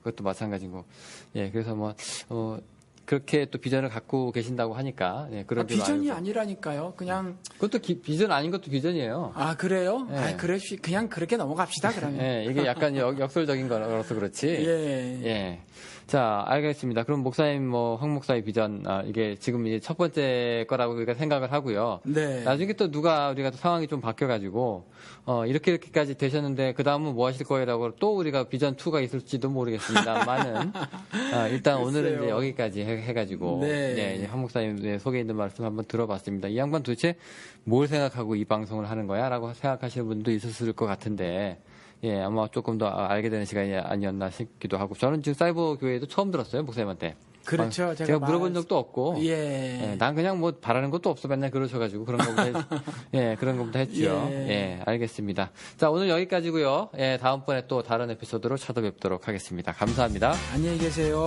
그것도 마찬가지고. 그래서 그렇게 또 비전을 갖고 계신다고 하니까. 그런 비전이 아니라니까요. 그냥. 그것도 비전 아닌 것도 비전이에요. 그래요? 그냥 그렇게 넘어갑시다, 그러면. 이게 약간 역설적인 거라서 그렇지. 자, 알겠습니다. 그럼 목사님, 황 목사의 비전, 이게 지금 이제 첫 번째 거라고 우리가 생각을 하고요. 네. 나중에 또 우리가 또 상황이 좀 바뀌어가지고, 이렇게까지 되셨는데, 그 다음은 뭐 하실 거예요라고 또 우리가 비전 2가 있을지도 모르겠습니다만은, 일단 오늘은 이제 여기까지 해가지고, 황 목사님 속에 있는 말씀 한번 들어봤습니다. 이 양반 도대체 뭘 생각하고 이 방송을 하는 거야? 라고 생각하시는 분도 있었을 것 같은데, 아마 조금 더 알게 되는 시간이 아니었나 싶기도 하고. 저는 지금 사이버 교회도 처음 들었어요, 목사님한테. 그렇죠. 제가 물어본 적도 없고. 난 그냥 뭐 바라는 것도 없어. 맨날 그러셔가지고 그런 거부터 했죠. 알겠습니다. 자, 오늘 여기까지고요. 다음번에 또 다른 에피소드로 찾아뵙도록 하겠습니다. 감사합니다. 안녕히 계세요.